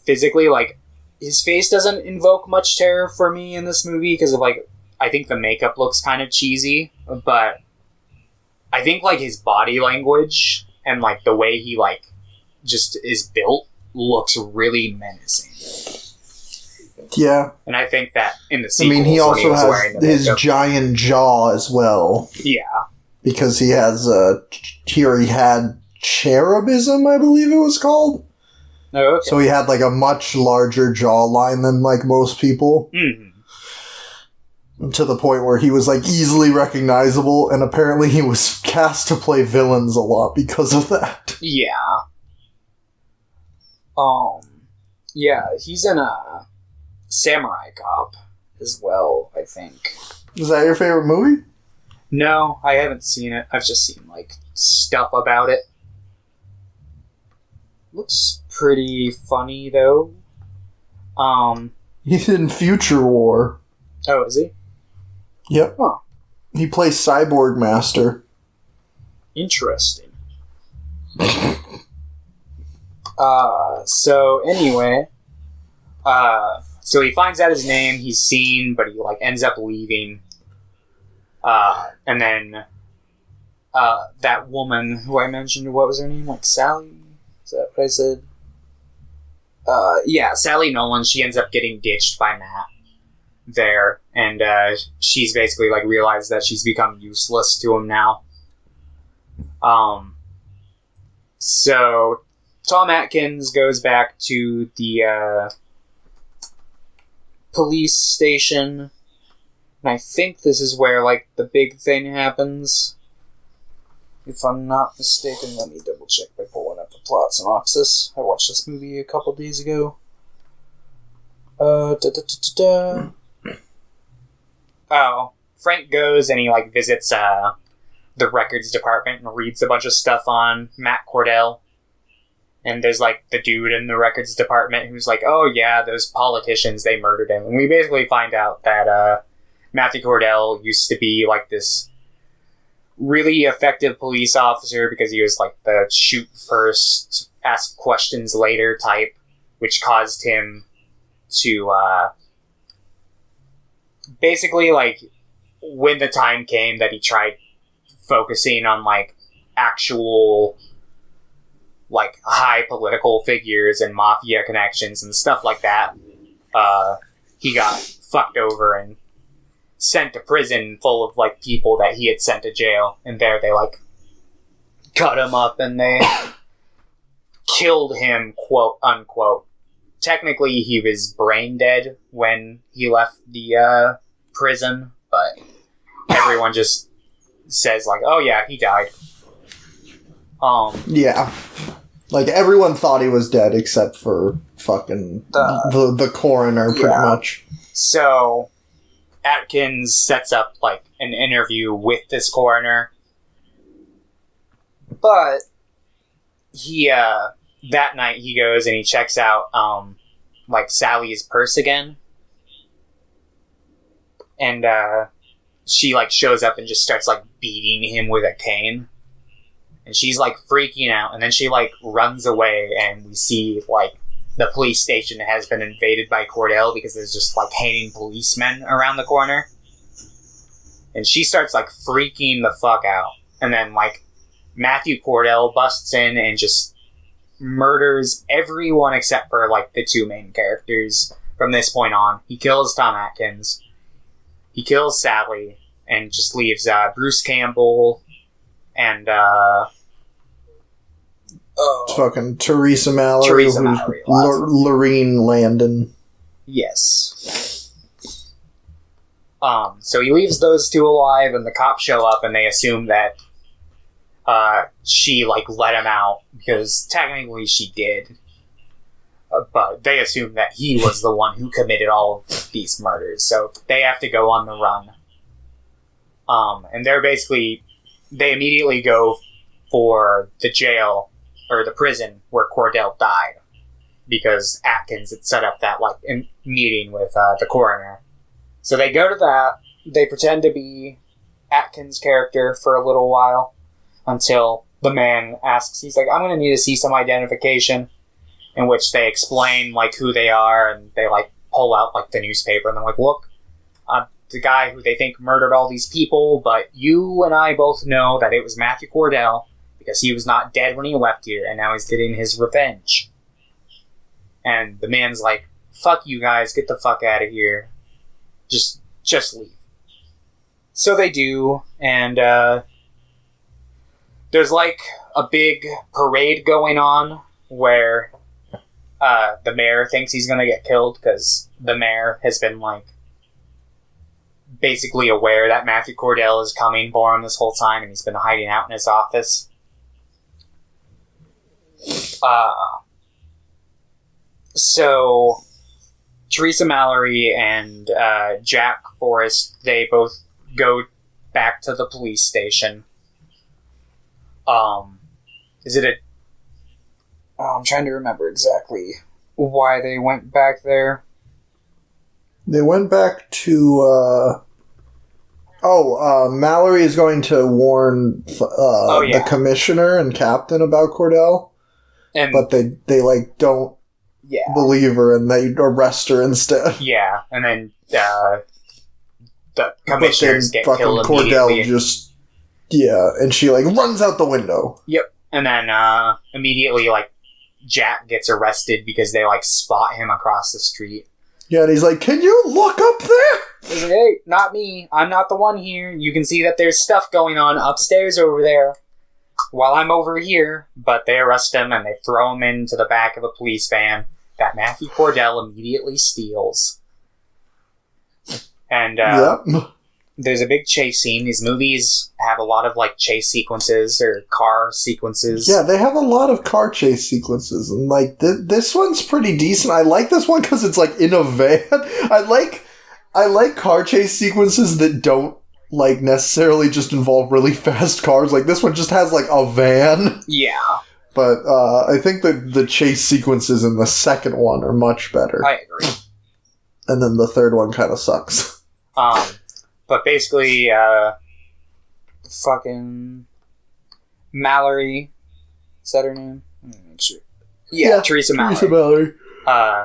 physically, like, his face doesn't invoke much terror for me in this movie because of, like, I think the makeup looks kind of cheesy, but I think, like, his body language and, like, the way he, like, just is built looks really menacing. Yeah. And I think that in the sequels, I mean, he also has his giant jaw as well. Yeah. Because he has, here he had cherubism, I believe it was called. Oh, okay. So he had, like, a much larger jawline than, like, most people. Mm-hmm. To the point where he was, like, easily recognizable, and apparently he was cast to play villains a lot because of that. Yeah. Yeah, he's in a Samurai Cop as well, I think. Is that your favorite movie? No, I haven't seen it. I've just seen, like, stuff about it. Looks pretty funny, though. He's in Future War. Oh, is he? Yep. Huh. He plays Cyborg Master. Interesting. So anyway, so he finds out his name, he's seen, but he, like, ends up leaving. And then, that woman who I mentioned, what was her name? Like, Sally? Is that what I said? Sally Nolan, she ends up getting ditched by Matt there, and she's basically like realized that she's become useless to him now. So Tom Atkins goes back to the police station, and I think this is where like the big thing happens. If I'm not mistaken, let me double check by pulling up the plot synopsis. I watched this movie a couple days ago. Oh, Frank goes and he like visits the records department and reads a bunch of stuff on Matt Cordell. And there's like the dude in the records department who's like, oh yeah, those politicians, they murdered him. And we basically find out that Matthew Cordell used to be like this really effective police officer because he was like the shoot first, ask questions later type, which caused him to basically like when the time came that he tried focusing on like actual like high political figures and mafia connections and stuff like that, he got fucked over and sent to prison full of like people that he had sent to jail, and there they like cut him up and they killed him, quote unquote. Technically he was brain dead when he left the prison, but everyone just says like, oh yeah, he died. Yeah, like everyone thought he was dead except for fucking the coroner, pretty much. So Atkins sets up like an interview with this coroner, but he that night he goes and he checks out like Sally's purse again, and she like shows up and just starts like beating him with a cane, and she's like freaking out, and then she like runs away, and we see like the police station has been invaded by Cordell because there's just like hanging policemen around the corner. And she starts like freaking the fuck out. And then like Matthew Cordell busts in and just murders everyone except for like the two main characters from this point on. He kills Tom Atkins. He kills Sally and just leaves Bruce Campbell and fucking Teresa Mallory, Lorene Landon. Yes. So he leaves those two alive, and the cops show up, and they assume that she like let him out because technically she did, but they assume that he was the one who committed all of these murders. So they have to go on the run. And they immediately go for the jail. Or the prison where Cordell died, because Atkins had set up that like meeting with the coroner. So they go to that. They pretend to be Atkins' character for a little while until the man asks. He's like, "I'm going to need to see some identification," in which they explain like who they are, and they like pull out like the newspaper, and they're like, "Look, I'm the guy who they think murdered all these people, but you and I both know that it was Matthew Cordell." Because he was not dead when he left here, and now he's getting his revenge. And the man's like, fuck you guys, get the fuck out of here. Just leave. So they do, and there's like a big parade going on where the mayor thinks he's gonna get killed, because the mayor has been like basically aware that Matthew Cordell is coming for him this whole time, and he's been hiding out in his office. So Teresa Mallory and Jack Forrest, they both go back to the police station. Is it I'm trying to remember exactly why they went back there. They went back to Mallory is going to warn the commissioner and captain about Cordell. But they like don't believe her, and they arrest her instead. Yeah, and then the commissioners get killed Cordell immediately. and she like runs out the window. Yep, and then immediately like Jack gets arrested because they, like, spot him across the street. Yeah, and he's like, can you look up there? He's like, hey, not me. I'm not the one here. You can see that there's stuff going on upstairs over there while I'm over here. But they arrest him and they throw him into the back of a police van that Matthew Cordell immediately steals. And there's a big chase scene. These movies have a lot of, like, chase sequences or car sequences. Yeah, they have a lot of car chase sequences. And, like, this one's pretty decent. I like this one because it's, like, in a van. I like car chase sequences that don't, like, necessarily just involve really fast cars. Like, this one just has, like, a van. Yeah. But I think that the chase sequences in the second one are much better. I agree. And then the third one kind of sucks. But basically, fucking Mallory, is that her name? Let me make sure. Yeah, Teresa Mallory.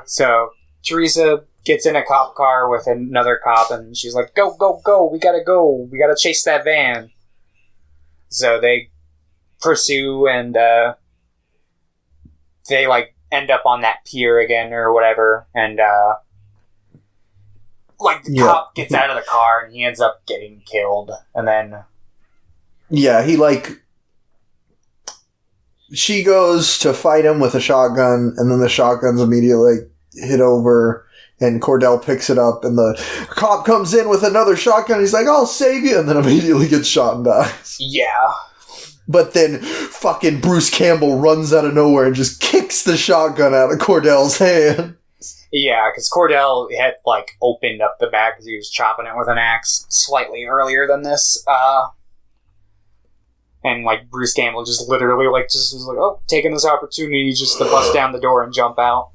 So Teresa gets in a cop car with another cop, and she's like, go, go, go, we gotta chase that van. So they pursue, and they, like, end up on that pier again, or whatever, and, like, the cop gets out of the car, and he ends up getting killed, and then... Yeah, he, like... She goes to fight him with a shotgun, and then the shotgun's immediately, like, hit over, and Cordell picks it up, and the cop comes in with another shotgun, he's like, I'll save you, and then immediately gets shot and dies. Yeah. But then fucking Bruce Campbell runs out of nowhere and just kicks the shotgun out of Cordell's hand. Yeah, because Cordell had, like, opened up the back because he was chopping it with an axe slightly earlier than this. And, like, Bruce Campbell just literally, like, just was like, oh, taking this opportunity just to bust down the door and jump out.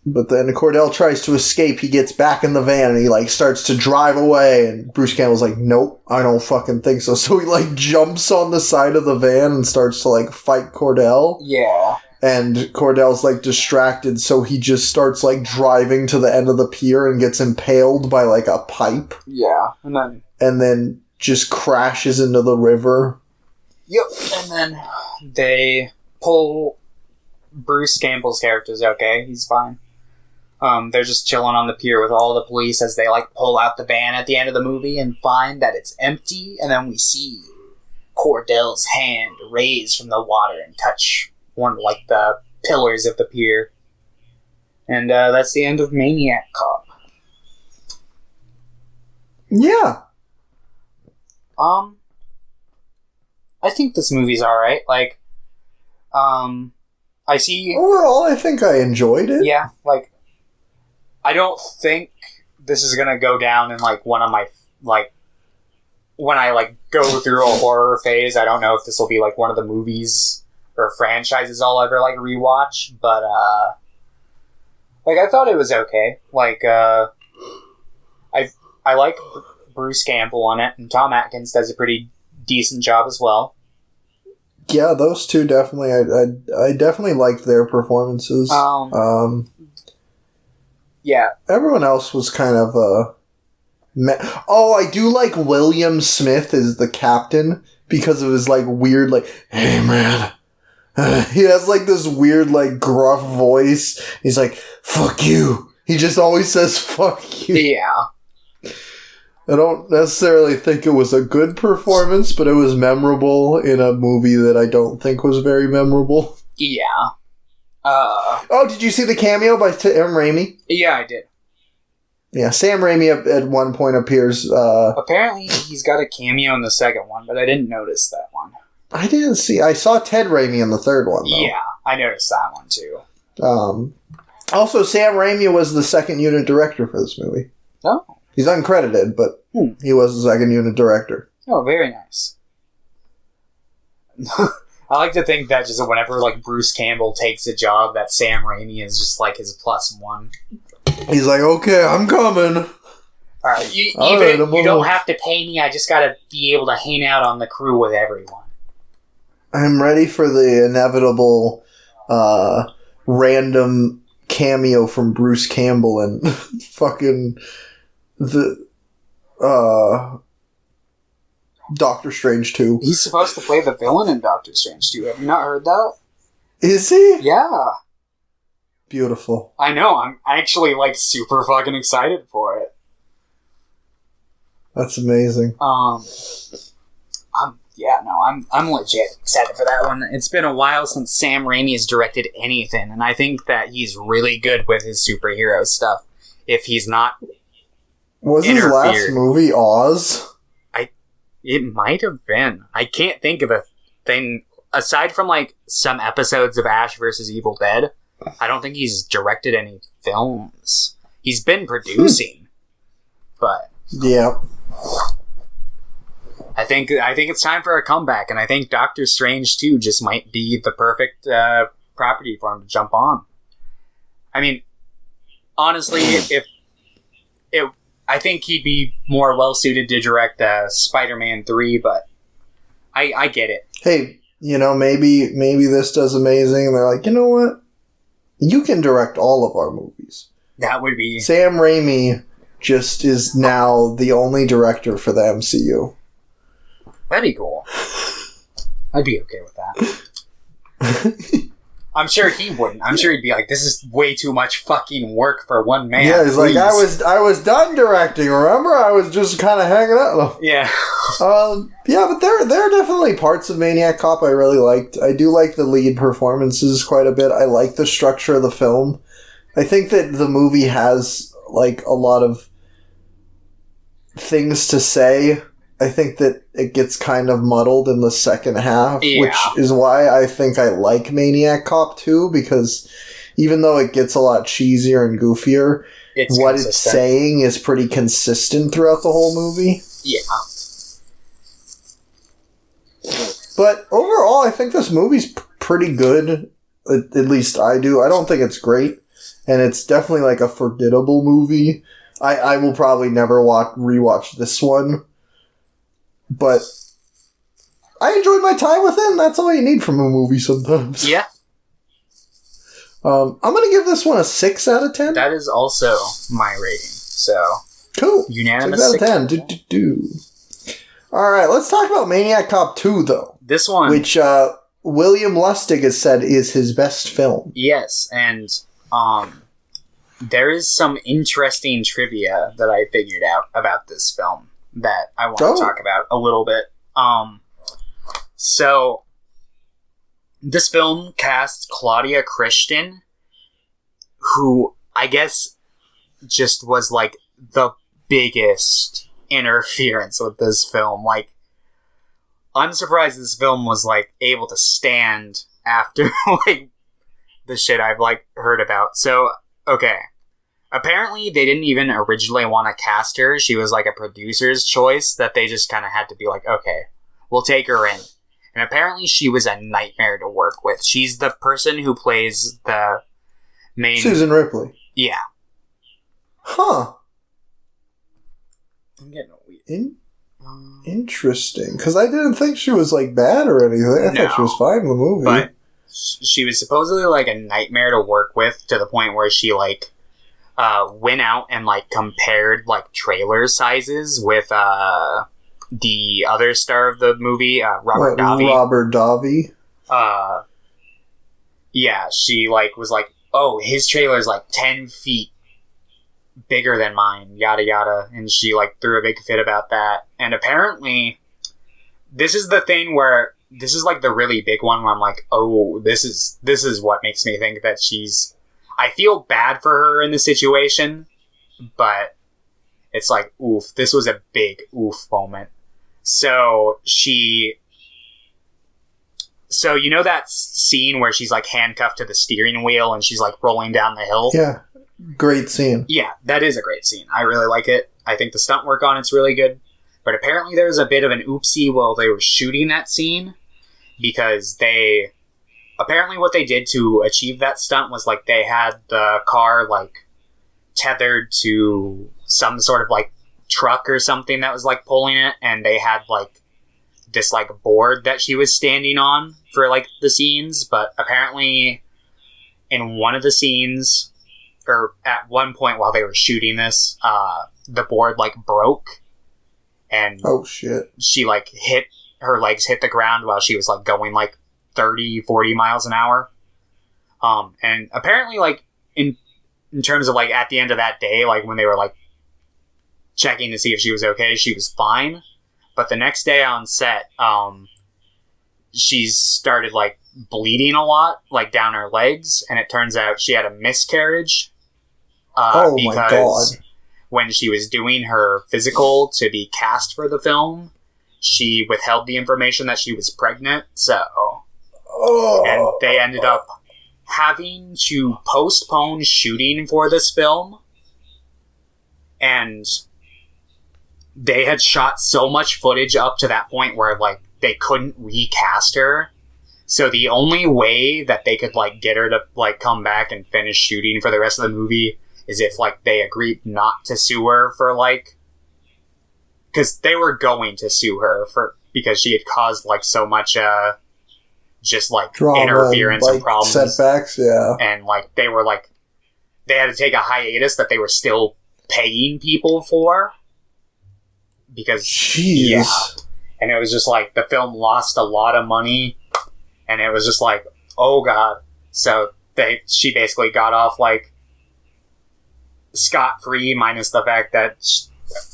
But then Cordell tries to escape. He gets back in the van and he, like, starts to drive away. And Bruce Campbell's like, nope, I don't fucking think so. So he, like, jumps on the side of the van and starts to, like, fight Cordell. Yeah. And Cordell's, like, distracted, so he just starts, like, driving to the end of the pier and gets impaled by, like, a pipe. Yeah, and then just crashes into the river. Yep, and then they pull Bruce Campbell's character's okay, he's fine. They're just chilling on the pier with all the police as they, like, pull out the van at the end of the movie and find that it's empty, and then we see Cordell's hand raised from the water and touch one of, like, the pillars of the pier. And that's the end of Maniac Cop. Yeah. I think this movie's alright. Like, I see... Overall, I think I enjoyed it. Yeah, like, I don't think this is gonna go down in, like, one of my, like, when I, like, go through a horror phase, I don't know if this will be, like, one of the movies or franchises I'll ever, like, rewatch, but, like, I thought it was okay. Like, I like Bruce Campbell on it, and Tom Atkins does a pretty decent job as well. Yeah, those two definitely, I definitely liked their performances. Yeah. Everyone else was kind of, I do like William Smith as the captain, because of his, like, weird, like, hey, man. He has, like, this weird, like, gruff voice. He's like, fuck you. He just always says, fuck you. Yeah. I don't necessarily think it was a good performance, but it was memorable in a movie that I don't think was very memorable. Yeah. Did you see the cameo by Sam Raimi? Yeah, I did. Yeah, Sam Raimi at one point appears... Apparently, he's got a cameo in the second one, but I didn't notice that one. I didn't see... I saw Ted Raimi in the third one, though. Yeah, I noticed that one, too. Also, Sam Raimi was the second unit director for this movie. Oh. He's uncredited, but he was the second unit director. Oh, very nice. I like to think that just whenever, like, Bruce Campbell takes a job, that Sam Raimi is just, like, his +1. He's like, okay, I'm coming. Alright, you don't have to pay me, I just gotta be able to hang out on the crew with everyone. I'm ready for the inevitable, random cameo from Bruce Campbell and fucking Doctor Strange 2. He's supposed to play the villain in Doctor Strange 2. Have you not heard that? Is he? Yeah. Beautiful. I know. I'm actually like super fucking excited for it. That's amazing. I'm legit excited for that one. It's been a while since Sam Raimi has directed anything, and I think that he's really good with his superhero stuff. If he's not Was his last movie Oz? It might have been. I can't think of a thing aside from like some episodes of Ash vs. Evil Dead. I don't think he's directed any films. He's been producing, but yeah. I think it's time for a comeback, and I think Doctor Strange 2 just might be the perfect property for him to jump on. I mean, honestly, I think he'd be more well suited to direct Spider-Man 3, but I get it. Hey, maybe this does amazing. And they're like, you know what? You can direct all of our movies. That would be... Sam Raimi just is now the only director for the MCU. That'd be cool. I'd be okay with that. I'm sure he wouldn't. I'm sure he'd be like, this is way too much fucking work for one man. Yeah, he's like, I was done directing, remember? I was just kind of hanging out. Yeah. Yeah, but there are definitely parts of Maniac Cop I really liked. I do like the lead performances quite a bit. I like the structure of the film. I think that the movie has, like, a lot of things to say. I think that it gets kind of muddled in the second half, which is why I think I like Maniac Cop 2, because even though it gets a lot cheesier and goofier, what it's saying is pretty consistent throughout the whole movie. Yeah. But overall, I think this movie's pretty good. At least I do. I don't think it's great, and it's definitely like a forgettable movie. I will probably never rewatch this one. But I enjoyed my time with it, and that's all you need from a movie sometimes. Yeah. I'm going to give this one a 6 out of 10. That is also my rating. So, cool. Unanimous 6 out of 10. Do. All right, let's talk about Maniac Cop 2, though. This one. Which William Lustig has said is his best film. Yes, and there is some interesting trivia that I figured out about this film that I want to talk about a little bit. So, this film cast Claudia Christian, who I guess just was like the biggest interference with this film. Like, I'm surprised this film was like able to stand after like the shit I've like heard about. So, okay. Apparently, they didn't even originally want to cast her. She was like a producer's choice that they just kind of had to be like, okay, we'll take her in. And apparently, she was a nightmare to work with. She's the person who plays the main... Susan Ripley. Yeah. Huh. I'm getting weird. Interesting. Because I didn't think she was like bad or anything. I thought she was fine in the movie. But she was supposedly like a nightmare to work with, to the point where she like... went out and like compared like trailer sizes with the other star of the movie, Robert Davi. Robert Davi. Yeah, she like was like, oh, his trailer's like 10 feet bigger than mine, yada yada, and she like threw a big fit about that. And apparently, this is the thing where this is like the really big one where I'm like, oh, this is what makes me think that she's. I feel bad for her in the situation, but it's like, oof, this was a big oof moment. So you know that scene where she's like handcuffed to the steering wheel and she's like rolling down the hill? Yeah. Great scene. Yeah, that is a great scene. I really like it. I think the stunt work on it's really good. But apparently there was a bit of an oopsie while they were shooting that scene, because apparently what they did to achieve that stunt was like they had the car like tethered to some sort of like truck or something that was like pulling it, and they had like this like board that she was standing on for like the scenes. But apparently in one of the scenes, or at one point while they were shooting this, the board like broke, and oh shit, she like her legs hit the ground while she was like going like 30-40 miles an hour. And apparently, like, in terms of, like, at the end of that day, like, when they were, like, checking to see if she was okay, she was fine. But the next day on set, she started, like, bleeding a lot, like, down her legs, and it turns out she had a miscarriage. Oh my God. When she was doing her physical to be cast for the film, she withheld the information that she was pregnant, and they ended up having to postpone shooting for this film, and they had shot so much footage up to that point where, like, they couldn't recast her. So the only way that they could, like, get her to, like, come back and finish shooting for the rest of the movie is if, like, they agreed not to sue her for, like... Because they were going to sue her because she had caused, like, so much, just, like, drama interference and problems. Setbacks, yeah. And, like, they were, like... They had to take a hiatus that they were still paying people for. Because... Jeez. Yeah. And it was just, like, the film lost a lot of money. And it was just like, oh, God. So she basically got off, like, scot-free, minus the fact that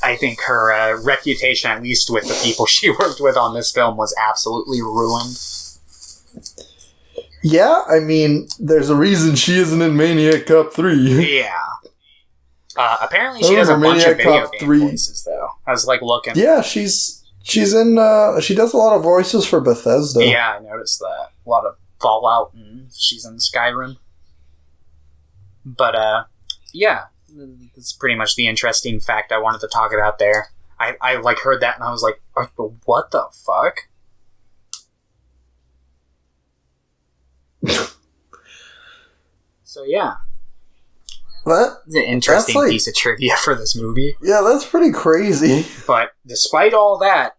I think her reputation, at least with the people she worked with on this film, was absolutely ruined. Yeah, I mean, there's a reason she isn't in Maniac Cop 3. Yeah. Apparently she does a bunch of video game voices, though. I was, like, looking. Yeah, she's in, she does a lot of voices for Bethesda. Yeah, I noticed that. A lot of Fallout, and she's in Skyrim. But, yeah. That's pretty much the interesting fact I wanted to talk about there. I like, heard that, and I was like, what the fuck? So, yeah. That's an interesting piece of trivia for this movie. Yeah, that's pretty crazy. But despite all that,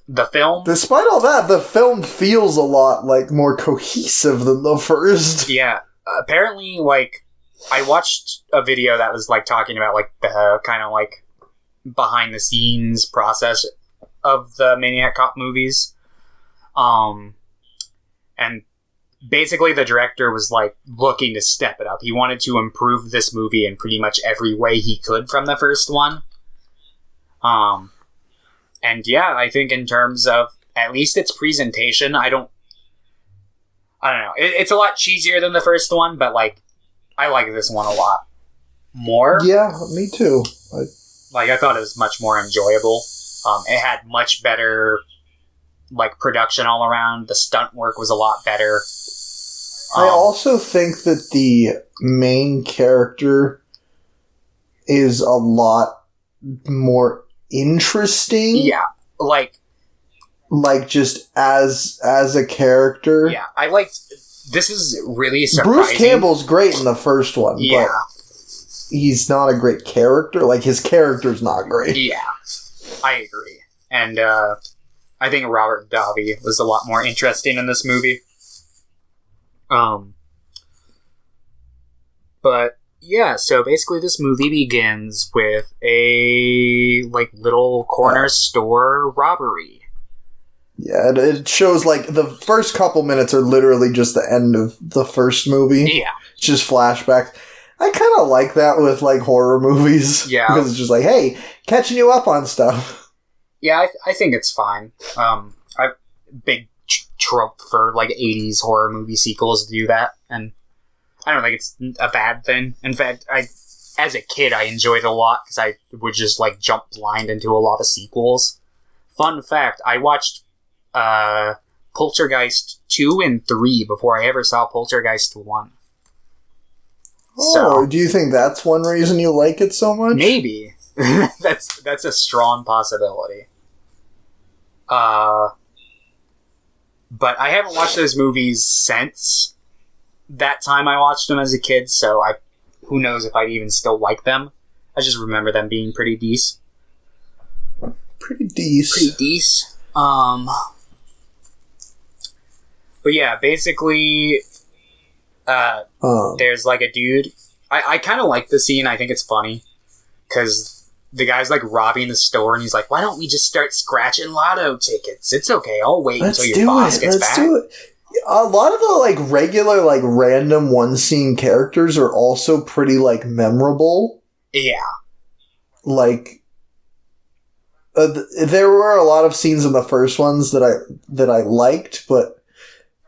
the film... Despite all that, the film feels a lot, like, more cohesive than the first. Yeah. Apparently, like, I watched a video that was, like, talking about, like, the kind of, like, behind-the-scenes process of the Maniac Cop movies. And basically the director was, like, looking to step it up. He wanted to improve this movie in pretty much every way he could from the first one. And yeah, I think in terms of at least its presentation, I don't know. It's a lot cheesier than the first one, but, like, I like this one a lot more. Yeah, me too. I thought it was much more enjoyable. It had much better, like, production all around. The stunt work was a lot better. I also think that the main character is a lot more interesting. Yeah, like just as a character. Yeah, I liked... This is really surprising. Bruce Campbell's great in the first one, but he's not a great character. Like, his character's not great. Yeah, I agree. And I think Robert Davi was a lot more interesting in this movie. But yeah, so basically this movie begins with a, like, little corner store robbery. Yeah, it shows, like, the first couple minutes are literally just the end of the first movie. Yeah. It's just flashbacks. I kind of like that with, like, horror movies. Yeah. Because it's just like, hey, catching you up on stuff. Yeah, I think it's fine. Big trope for, like, 80s horror movie sequels to do that, and I don't think it's a bad thing. In fact, as a kid, I enjoyed it a lot, because I would just, like, jump blind into a lot of sequels. Fun fact, I watched Poltergeist 2 and 3 before I ever saw Poltergeist 1. Oh, so, do you think that's one reason you like it so much? Maybe. That's a strong possibility. But I haven't watched those movies since that time I watched them as a kid, so who knows if I'd even still like them. I just remember them being pretty decent. Pretty decent. But yeah, basically, there's, like, a dude. I kind of like the scene. I think it's funny. Because the guy's, like, robbing the store, and he's like, why don't we just start scratching lotto tickets? It's okay. I'll wait until your boss gets back. Let's do it. A lot of the, like, regular, like, random one-scene characters are also pretty, like, memorable. Yeah. Like, there were a lot of scenes in the first ones that I liked, but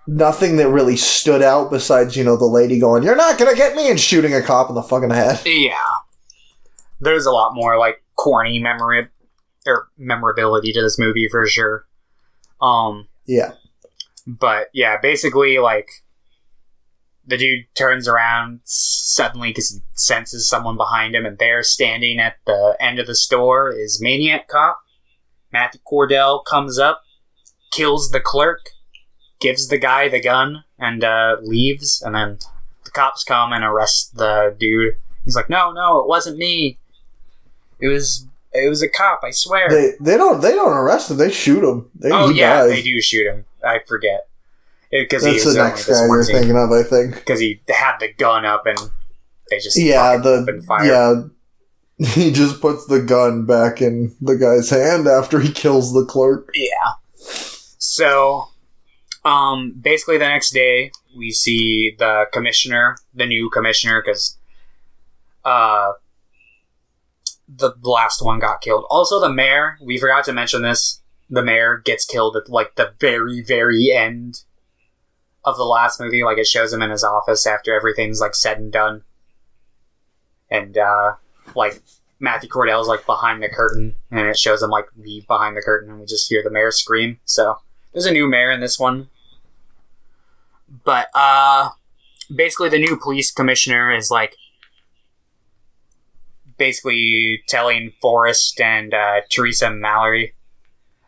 nothing that really stood out besides, the lady going, "You're not gonna get me," and shooting a cop in the fucking head. Yeah. There's a lot more, like, corny memorability to this movie, for sure. Yeah. But, yeah, basically, like, the dude turns around suddenly because he senses someone behind him, and there, standing at the end of the store, is Maniac Cop. Matthew Cordell comes up, kills the clerk, gives the guy the gun, and leaves, and then the cops come and arrest the dude. He's like, no, it wasn't me. It was a cop, I swear. They don't arrest him, they shoot him. He dies. They do shoot him. I forget. Because that's the next guy you're thinking of, I think. Because he had the gun up and they just open fire. Yeah, he just puts the gun back in the guy's hand after he kills the clerk. Yeah. So, basically the next day, we see the new commissioner, because the last one got killed. Also, the mayor, we forgot to mention this, the mayor gets killed at, like, the very, very end of the last movie. Like, it shows him in his office after everything's, like, said and done. And, like, Matthew Cordell's, like, behind the curtain, and it shows him, like, leave behind the curtain, and we just hear the mayor scream. So, there's a new mayor in this one. But, basically the new police commissioner is, like, basically telling Forrest and Teresa Mallory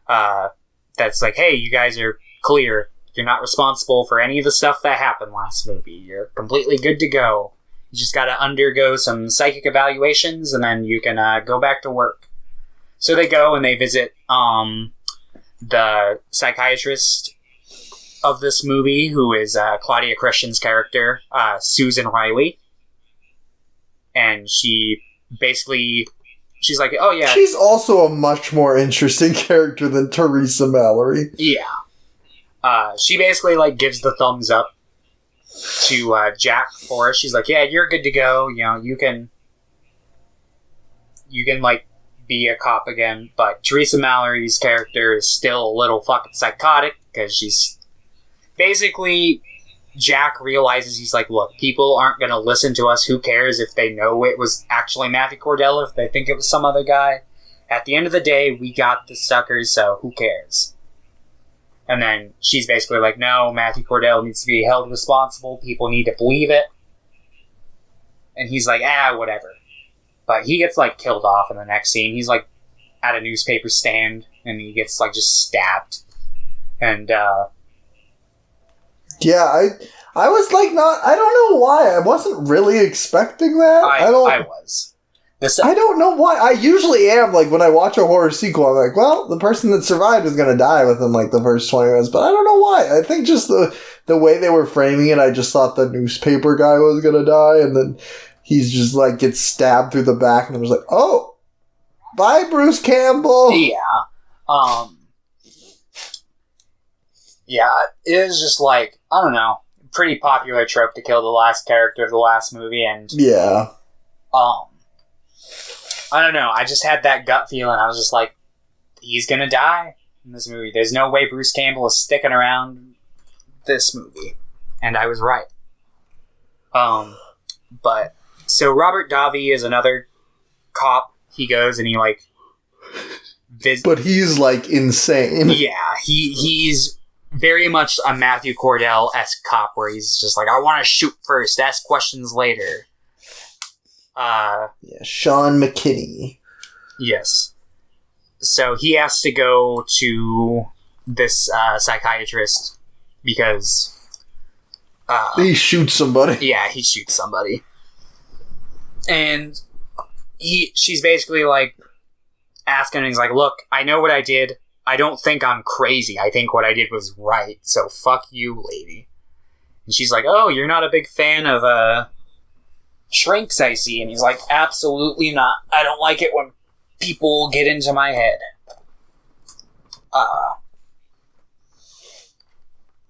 that's like, hey, you guys are clear. You're not responsible for any of the stuff that happened last movie. You're completely good to go. You just gotta undergo some psychic evaluations, and then you can go back to work. So they go and they visit the psychiatrist of this movie, who is Claudia Christian's character, Susan Riley. And she's like, oh yeah. She's also a much more interesting character than Teresa Mallory. Yeah. She basically, like, gives the thumbs up to Jack Forrest. She's like, yeah, you're good to go. You can like, be a cop again. But Teresa Mallory's character is still a little fucking psychotic, because she's basically, Jack realizes, he's like, look, people aren't going to listen to us. Who cares if they know it was actually Matthew Cordell, if they think it was some other guy? At the end of the day, we got the suckers, so who cares? And then she's basically like, no, Matthew Cordell needs to be held responsible. People need to believe it. And he's like, whatever. But he gets, like, killed off in the next scene. He's, like, at a newspaper stand, and he gets, like, just stabbed. And, yeah, I was, like, I don't know why. I wasn't really expecting that. I was. I don't know why. I usually am, like, when I watch a horror sequel, I'm like, well, the person that survived is going to die within, like, the first 20 minutes. But I don't know why. I think just the way they were framing it, I just thought the newspaper guy was going to die. And then he's just, like, gets stabbed through the back. And I was like, oh, bye, Bruce Campbell. Yeah. Yeah, it is just, like, I don't know, pretty popular trope to kill the last character of the last movie. And, yeah. I don't know. I just had that gut feeling. I was just like, he's gonna die in this movie. There's no way Bruce Campbell is sticking around this movie. And I was right. But, so Robert Davi is another cop. He goes and he, like, But he's, like, insane. Yeah, he's very much a Matthew Cordell-esque cop, where he's just like, I want to shoot first, ask questions later. Yeah, Sean McKinney. Yes. So he has to go to this psychiatrist because he shoots somebody. Yeah, he shoots somebody. And she's basically, like, asking him, he's like, look, I know what I did. I don't think I'm crazy. I think what I did was right. So fuck you, lady. And she's like, oh, you're not a big fan of shrinks, I see. And he's like, absolutely not. I don't like it when people get into my head.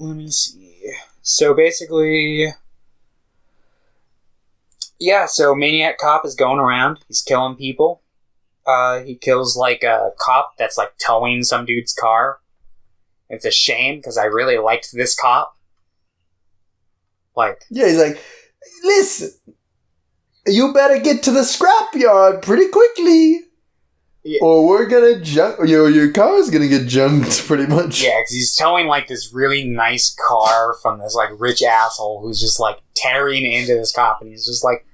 let me see. So basically, yeah, so Maniac Cop is going around. He's killing people. He kills, like, a cop that's, like, towing some dude's car. It's a shame, because I really liked this cop. Like... Yeah, he's like, listen, you better get to the scrapyard pretty quickly. Yeah. Or we're gonna junk... Your car's gonna get junked, pretty much. Yeah, because he's towing, like, this really nice car from this, like, rich asshole who's just, like, tearing into this cop, and he's just like,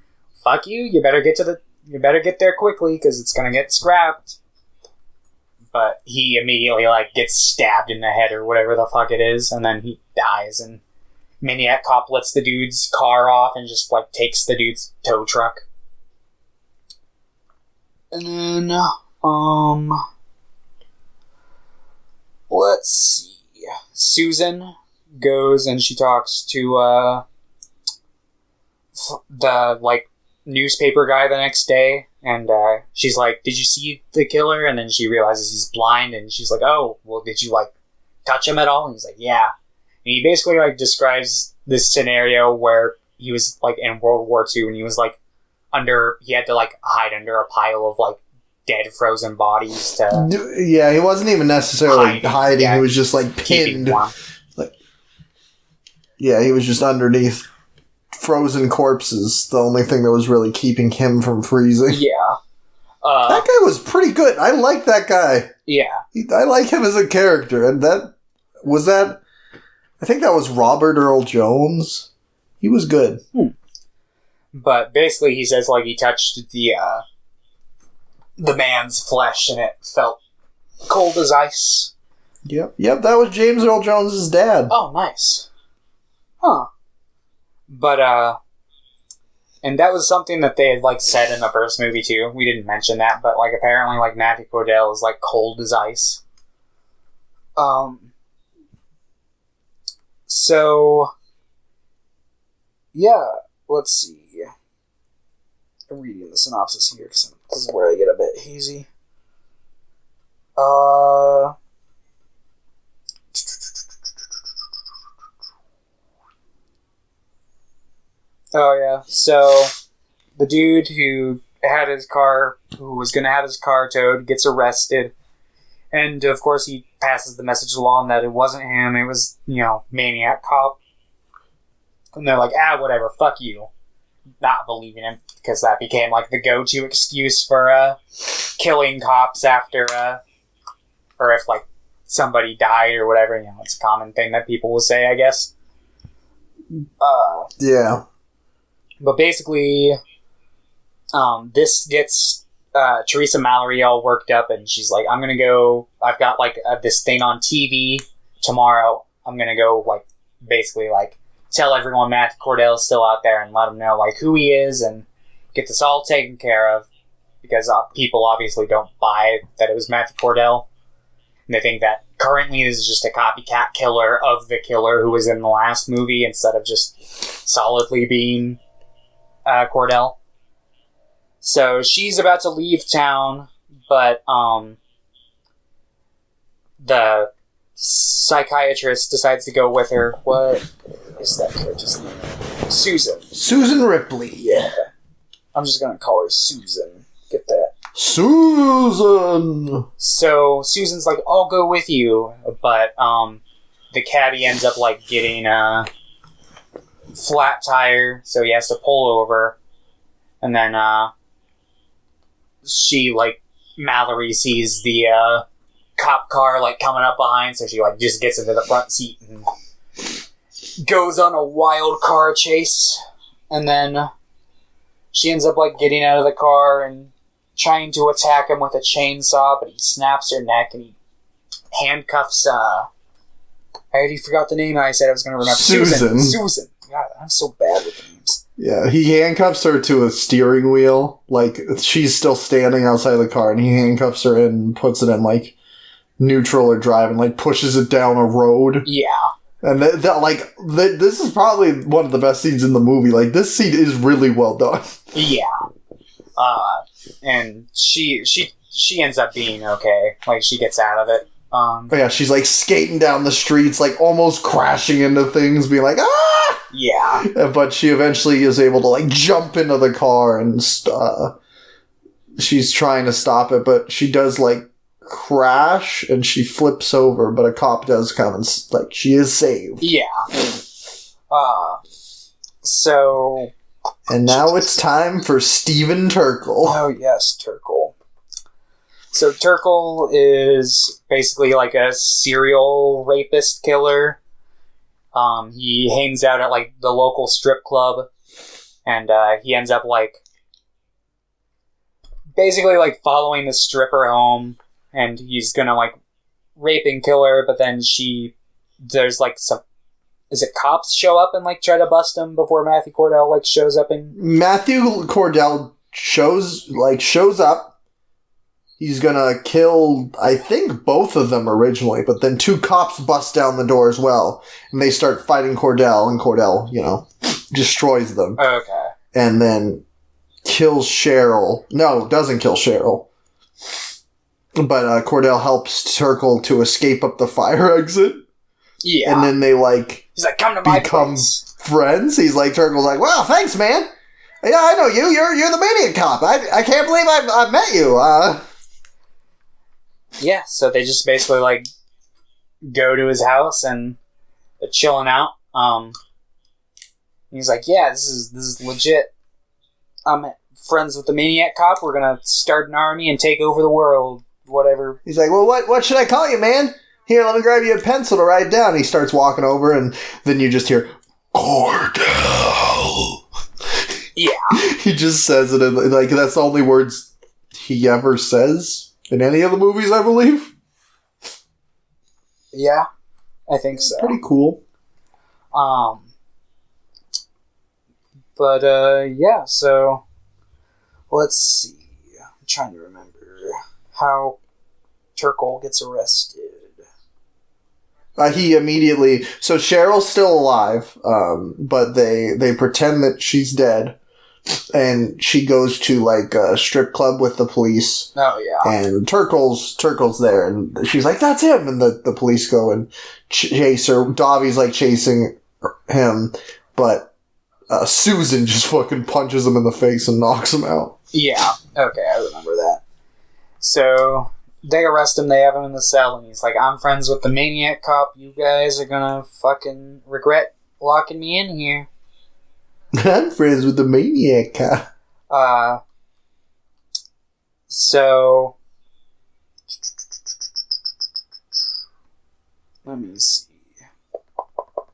fuck you, you better get there quickly, because it's gonna get scrapped. But he immediately, like, gets stabbed in the head or whatever the fuck it is, and then he dies, and Maniac Cop lets the dude's car off and just, like, takes the dude's tow truck. And then, let's see. Susan goes and she talks to, the, like, newspaper guy the next day, and she's like, did you see the killer? And then she realizes he's blind, and she's like, oh, well, did you, like, touch him at all? And he's like, yeah. And he basically, like, describes this scenario where he was, like, in World War II, and he was, like, he had to, like, hide under a pile of, like, dead frozen bodies to... Yeah, he wasn't even necessarily hiding. Yeah, he was just, like, pinned. Like, yeah, he was just underneath frozen corpses, the only thing that was really keeping him from freezing. Yeah. That guy was pretty good. I like that guy. Yeah. I like him as a character, and I think that was Robert Earl Jones. He was good. But basically he says, like, he touched the man's flesh and it felt cold as ice. Yep, that was James Earl Jones' dad. Oh, nice. Huh. But, and that was something that they had, like, said in the first movie, too. We didn't mention that, but, like, apparently, like, Matthew Cordell is, like, cold as ice. So, yeah, let's see. I'm reading the synopsis here, because this is where I get a bit hazy. Oh, yeah. So, the dude who was gonna have his car towed, gets arrested. And, of course, he passes the message along that it wasn't him, it was, Maniac Cop. And they're like, whatever, fuck you. Not believing him, because that became, like, the go-to excuse for, killing cops after, or if, like, somebody died or whatever, it's a common thing that people will say, I guess. Yeah. But basically, this gets Teresa Mallory all worked up, and she's like, I'm gonna go, I've got, like, this thing on TV tomorrow. I'm gonna go, like, basically, like, tell everyone Matt Cordell is still out there and let them know, like, who he is and get this all taken care of. Because people obviously don't buy that it was Matthew Cordell. And they think that currently this is just a copycat killer of the killer who was in the last movie instead of just solidly being Cordell. So she's about to leave town, but the psychiatrist decides to go with her. What is that character's name? Susan. Susan Ripley. Yeah. I'm just gonna call her Susan. Get that. Susan! So Susan's like, I'll go with you, but the caddy ends up, like, getting a flat tire, so he has to pull over, and then she, like, Mallory sees the cop car, like, coming up behind, so she, like, just gets into the front seat and goes on a wild car chase, and then she ends up, like, getting out of the car and trying to attack him with a chainsaw, but he snaps her neck and he handcuffs, I already forgot the name I said I was going to remember. Susan. God, I'm so bad with names. Yeah, he handcuffs her to a steering wheel. Like, she's still standing outside the car, and he handcuffs her and puts it in, like, neutral or drive and, like, pushes it down a road. Yeah. And this is probably one of the best scenes in the movie. Like, this scene is really well done. Yeah. And she ends up being okay. Like, she gets out of it. Oh yeah, she's like skating down the streets, like almost crashing into things, being like, ah! Yeah. But she eventually is able to like jump into the car and she's trying to stop it, but she does like crash and she flips over, but a cop does come and like she is saved. Yeah. So. And now it's time for Steven Turkel. Oh yes, Turkel. So Turkel is basically like a serial rapist killer. He hangs out at like the local strip club, and he ends up like basically like following the stripper home, and he's gonna like rape and kill her. But then there's like some, is it cops show up and like try to bust him before Matthew Cordell like shows up and Matthew Cordell shows up. He's gonna kill, I think, both of them originally, but then 2 cops bust down the door as well, and they start fighting Cordell, and Cordell, destroys them. Okay. And then kills Cheryl. No, doesn't kill Cheryl. But Cordell helps Turkel to escape up the fire exit. Yeah. And then they, he's like, come to my become place. friends. He's like, Turkel's like, wow, thanks, man. Yeah, I know you. You're the Maniac Cop. I can't believe I've met you. Yeah, so they just basically, like, go to his house and they're chilling out. He's like, yeah, this is legit. I'm friends with the Maniac Cop. We're gonna start an army and take over the world. Whatever. He's like, well, what should I call you, man? Here, let me grab you a pencil to write down. He starts walking over, and then you just hear, Cordell. Yeah. He just says it, and, like, that's the only words he ever says. In any of the movies, I believe. Yeah, I think so. Pretty cool. Yeah, so let's see. I'm trying to remember how Turkel gets arrested. He immediately... So Cheryl's still alive, but they pretend that she's dead. And she goes to, like, a strip club with the police. Oh, yeah. And Turkel's there. And she's like, that's him! And the police go and chase her. Dobby's, like, chasing him. But Susan just fucking punches him in the face and knocks him out. Yeah. Okay, I remember that. So, they arrest him. They have him in the cell. And he's like, I'm friends with the Maniac Cop. You guys are gonna fucking regret locking me in here. I'm friends with the Maniac Cop. So let me see. I'm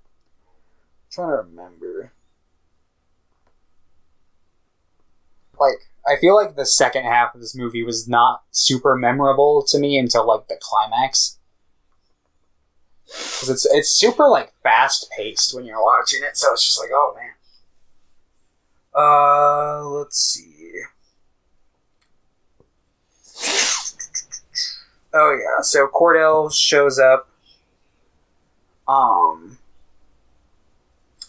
trying to remember. Like, I feel like the second half of this movie was not super memorable to me until like the climax. Because it's super like fast paced when you're watching it, so it's just like, oh man. Let's see. Oh yeah, so Cordell shows up.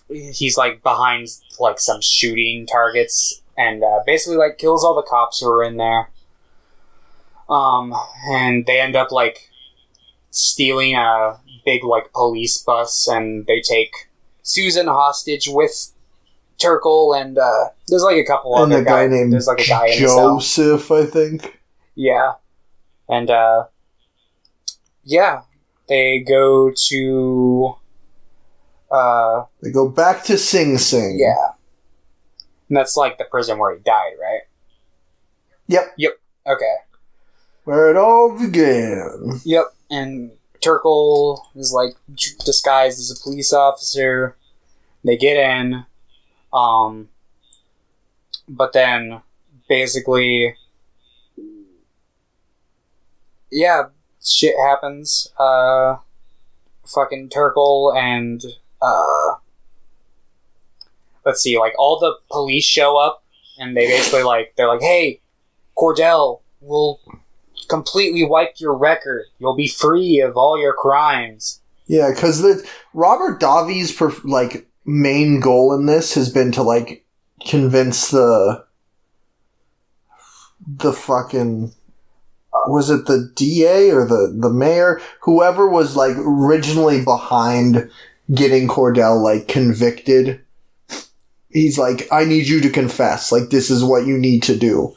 He's like behind like some shooting targets and basically like kills all the cops who are in there. And they end up like stealing a big like police bus, and they take Susan hostage with Turkel, and there's like a couple other guys. There's like a guy in Joseph, I think. Yeah. And yeah, they go to they go back to Sing Sing. Yeah. And that's like the prison where he died, right? Yep. Okay. Where it all began. Yep. And Turkel is like disguised as a police officer. They get in. But then basically, yeah, shit happens. Fucking Turkel and, let's see, like, all the police show up, and they basically, like, they're like, hey, Cordell, we'll completely wipe your record. You'll be free of all your crimes. Yeah, because Robert Davi's, main goal in this has been to, like, convince the fucking was it the DA or the mayor? Whoever was, like, originally behind getting Cordell, like, convicted. He's like, I need you to confess. Like, this is what you need to do.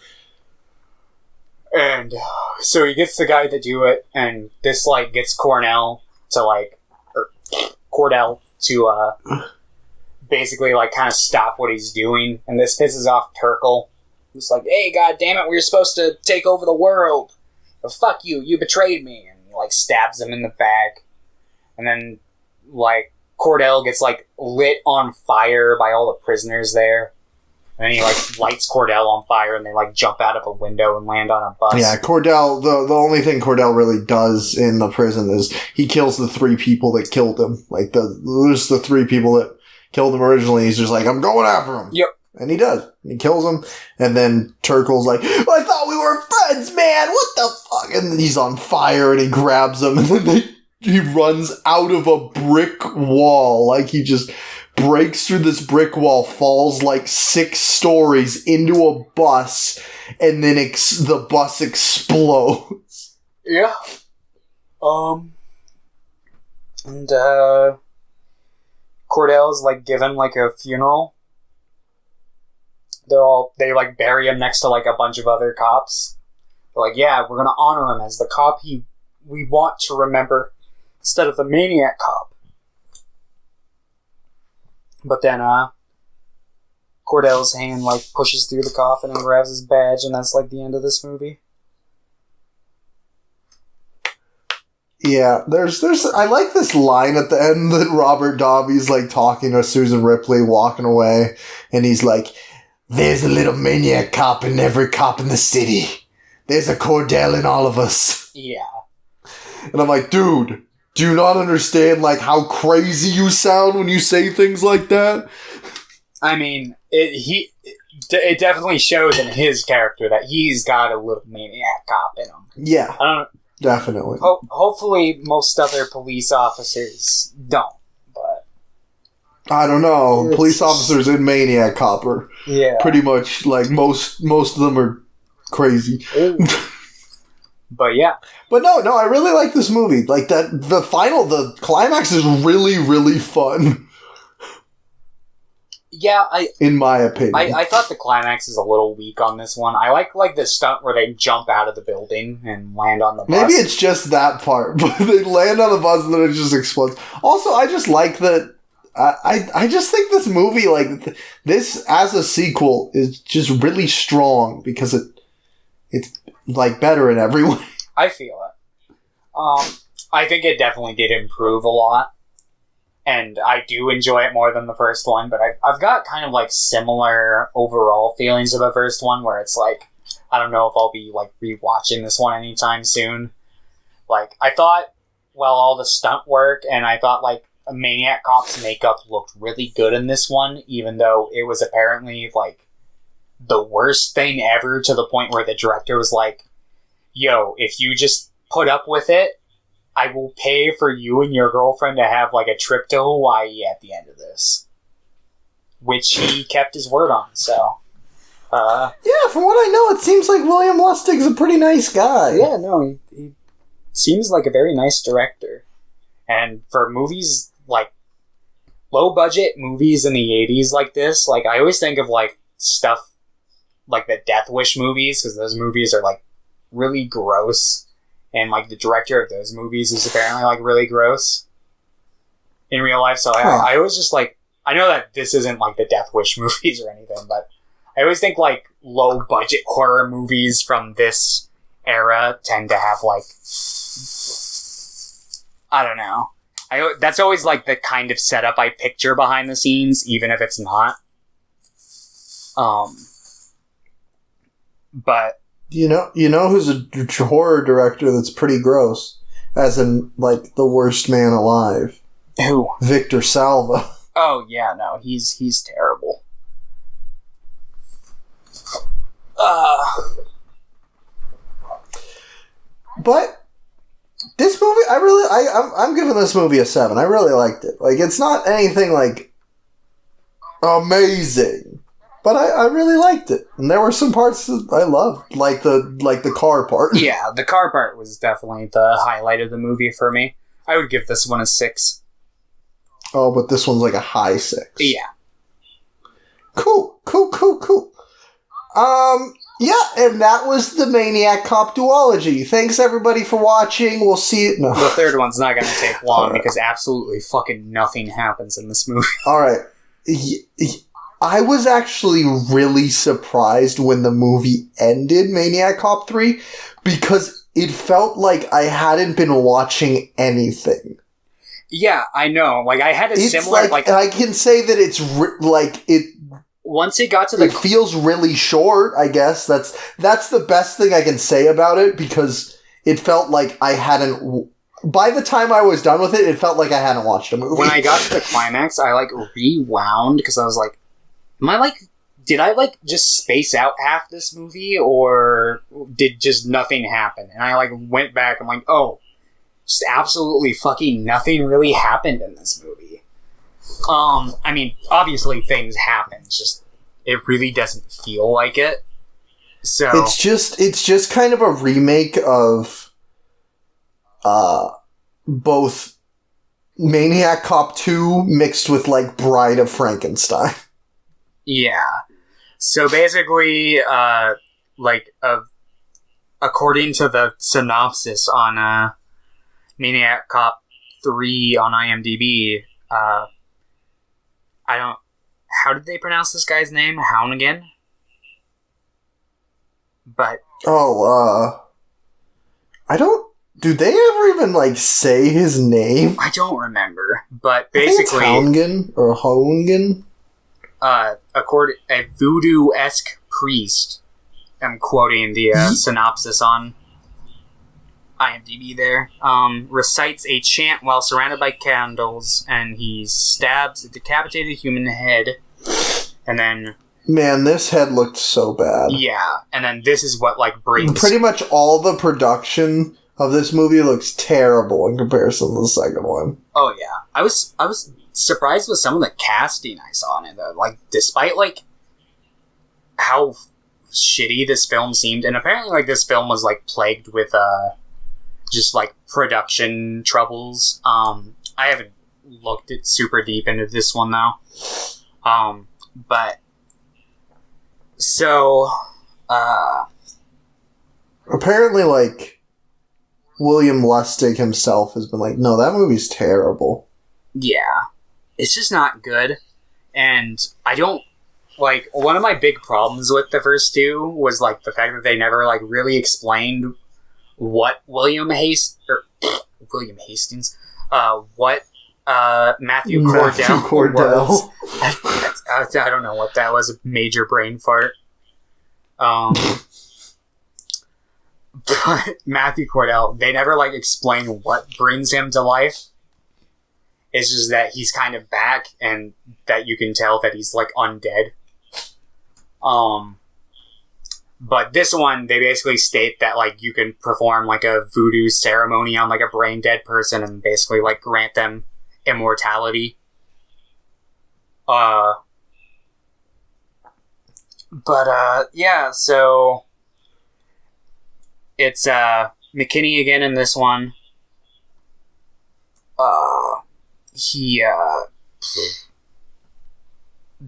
And so he gets the guy to do it, and this, like, gets Cordell to, basically, like, kind of stop what he's doing. And this pisses off Turkle. He's like, hey, goddammit, we were supposed to take over the world. But fuck you, you betrayed me. And he, like, stabs him in the back. And then, like, Cordell gets, like, lit on fire by all the prisoners there. And then he, like, lights Cordell on fire, and they, like, jump out of a window and land on a bus. Yeah, Cordell, the only thing Cordell really does in the prison is he kills the 3 people that killed him. Like, there's the 3 people that killed him originally. He's just like, I'm going after him. Yep. And he does. He kills him. And then Turkle's like, I thought we were friends, man! What the fuck? And he's on fire, and he grabs him, and then he runs out of a brick wall. Like, he just breaks through this brick wall, falls like 6 stories into a bus, and then the bus explodes. Yeah. And, Cordell's, like, given, like, a funeral. They, like, bury him next to, like, a bunch of other cops. They're like, yeah, we're gonna honor him as the cop we want to remember, instead of the Maniac Cop. But then, Cordell's hand, like, pushes through the coffin and grabs his badge, and that's, like, the end of this movie. Yeah, there's I like this line at the end that Robert Davi's, like, talking to Susan Ripley, walking away, and he's like, there's a little maniac cop in every cop in the city. There's a Cordell in all of us. Yeah. And I'm like, dude, do you not understand, like, how crazy you sound when you say things like that? I mean, it definitely shows in his character that he's got a little maniac cop in him. Yeah. I don't Definitely. Hopefully most other police officers don't, but I don't know. Police officers in Maniac Cop are pretty much, like, most of them are crazy. But yeah. But no, I really like this movie. Like, the climax is really, really fun. Yeah, in my opinion. I thought the climax is a little weak on this one. I like the stunt where they jump out of the building and land on the bus. Maybe it's just that part, but they land on the bus and then it just explodes. Also, I just like that. I just think this movie, like, this as a sequel is just really strong because it's like better in every way. I feel it. I think it definitely did improve a lot. And I do enjoy it more than the first one, but I've got kind of, like, similar overall feelings of the first one, where it's like, I don't know if I'll be, like, rewatching this one anytime soon. Like, I thought, well, all the stunt work, and I thought, like, Maniac Cop's makeup looked really good in this one, even though it was apparently, like, the worst thing ever, to the point where the director was like, yo, if you just put up with it, I will pay for you and your girlfriend to have, like, a trip to Hawaii at the end of this. Which he kept his word on, so. Yeah, from what I know, it seems like William Lustig's a pretty nice guy. Yeah, no, he seems like a very nice director. And for movies, like, low-budget movies in the 80s like this, like, I always think of, like, stuff like the Death Wish movies, because those movies are, like, really gross. And, like, the director of those movies is apparently, like, really gross in real life. So I always just, like, I know that this isn't, like, the Death Wish movies or anything, but I always think, like, low-budget horror movies from this era tend to have, like, I don't know. That's always, like, the kind of setup I picture behind the scenes, even if it's not. But You know who's a horror director that's pretty gross? As in, like, the worst man alive. Who? Victor Salva. Oh, yeah, no, he's terrible. But this movie, I'm giving this movie a 7. I really liked it. Like, it's not anything, like, amazing. But I really liked it. And there were some parts that I loved. Like the car part. Yeah, the car part was definitely the highlight of the movie for me. I would give this one a 6. Oh, but this one's like a high 6. Yeah. Cool. Yeah, and that was the Maniac Cop duology. Thanks everybody for watching. We'll see it. No. The third one's not going to take long because absolutely fucking nothing happens in this movie. Alright. I was actually really surprised when the movie ended, Maniac Cop 3, because it felt like I hadn't been watching anything. Yeah, I know. Like, I had a similar... Like, I can say that it's, once it got to the... It feels really short, I guess. That's the best thing I can say about it, because it felt like I hadn't... By the time I was done with it, it felt like I hadn't watched a movie. When I got to the climax, I, rewound, because I was like, did I, just space out half this movie, or did just nothing happen? And I, went back, I'm like, oh, just absolutely fucking nothing really happened in this movie. I mean, obviously things happen, just it really doesn't feel like it. So it's just kind of a remake of both Maniac Cop 2 mixed with Bride of Frankenstein. Yeah. So basically, according to the synopsis on Maniac Cop 3 on IMDb, how did they pronounce this guy's name? Hounigan? But... Do they ever even, say his name? I don't remember, but basically... Hounigan or Hounigan? A voodoo-esque priest, I'm quoting the synopsis on IMDb there, recites a chant while surrounded by candles, and he stabs a decapitated human head, and then... Man, this head looked so bad. Yeah, and then this is what, brings... Pretty much all the production of this movie looks terrible in comparison to the second one. Oh, yeah. I was surprised with some of the casting I saw in it, though. Despite, how shitty this film seemed, and apparently, this film was, plagued with, just production troubles. I haven't looked it super deep into this one though. But so apparently William Lustig himself has been no, that movie's terrible. Yeah. It's just not good. And I don't one of my big problems with the first two was the fact that they never really explained what William Hastings, what Matthew Cordell was. I don't know what that was, a major brain fart. But Matthew Cordell, they never explain what brings him to life. It's just that he's kind of back, and that you can tell that he's undead. But this one, they basically state that, you can perform, a voodoo ceremony on, a brain-dead person and basically, grant them immortality. Yeah, so... It's, McKinney again in this one. He,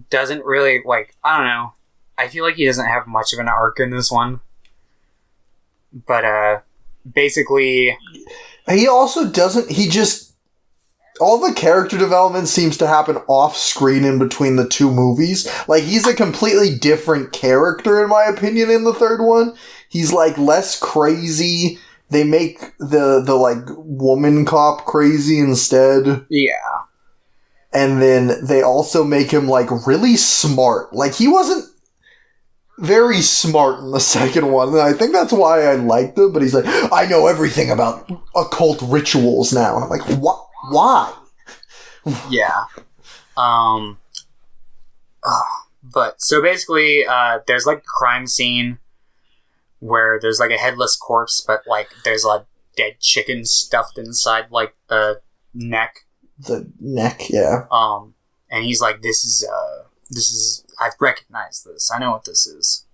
doesn't really, I don't know. I feel like he doesn't have much of an arc in this one. But, basically... He also doesn't... He just... All the character development seems to happen off-screen in between the two movies. He's a completely different character, in my opinion, in the third one. He's, less crazy. They make the woman cop crazy instead. Yeah. And then they also make him, really smart. He wasn't very smart in the second one, and I think that's why I liked it, but he's I know everything about occult rituals now. And I'm what? Why? Yeah. But, so basically, there's, a crime scene where there's, a headless corpse, but, there's a dead chicken stuffed inside, the neck. The neck, yeah. And he's this is I've recognized this. I know what this is.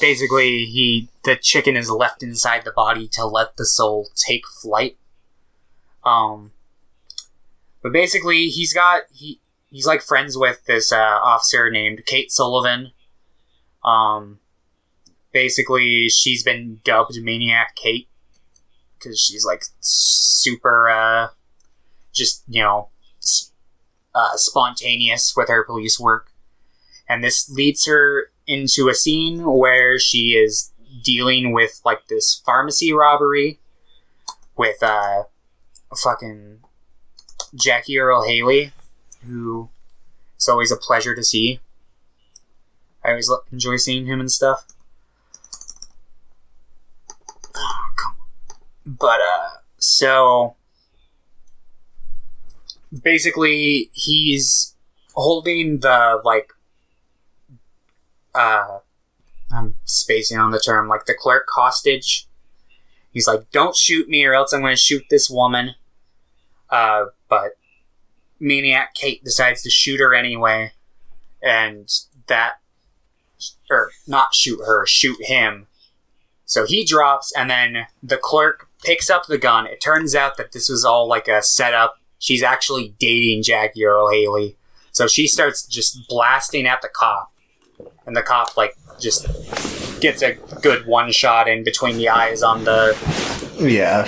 Basically, the chicken is left inside the body to let the soul take flight. But basically, he's like friends with this officer named Kate Sullivan. Basically, she's been dubbed Maniac Kate because she's like super, just spontaneous with her police work, and this leads her into a scene where she is dealing with like this pharmacy robbery with fucking Jackie Earle Haley, who is always a pleasure to see. I always enjoy seeing him and stuff. Oh, come on. But, so basically he's holding the, like, I'm spacing on the term, like the clerk hostage. He's like, don't shoot me or else I'm going to shoot this woman. But Maniac Kate decides to shoot her anyway, and not shoot her, shoot him. So he drops, and then the clerk picks up the gun. It turns out that this was all like a setup. She's actually dating Jackie Earle Haley. So she starts just blasting at the cop, and the cop like just gets a good one shot in between the eyes on the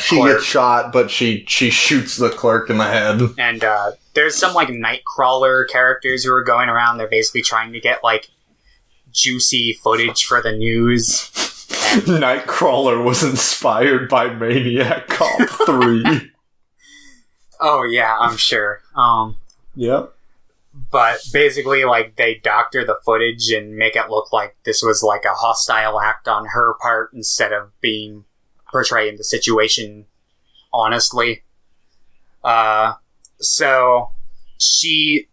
she clerk. gets shot, but she shoots the clerk in the head. And there's some like Nightcrawler characters who are going around. They're basically trying to get like juicy footage for the news. And Nightcrawler was inspired by Maniac Cop 3. oh yeah, I'm sure. Yep. But basically, like, they doctor the footage and make it look like this was like a hostile act on her part instead of being portraying the situation honestly. So she,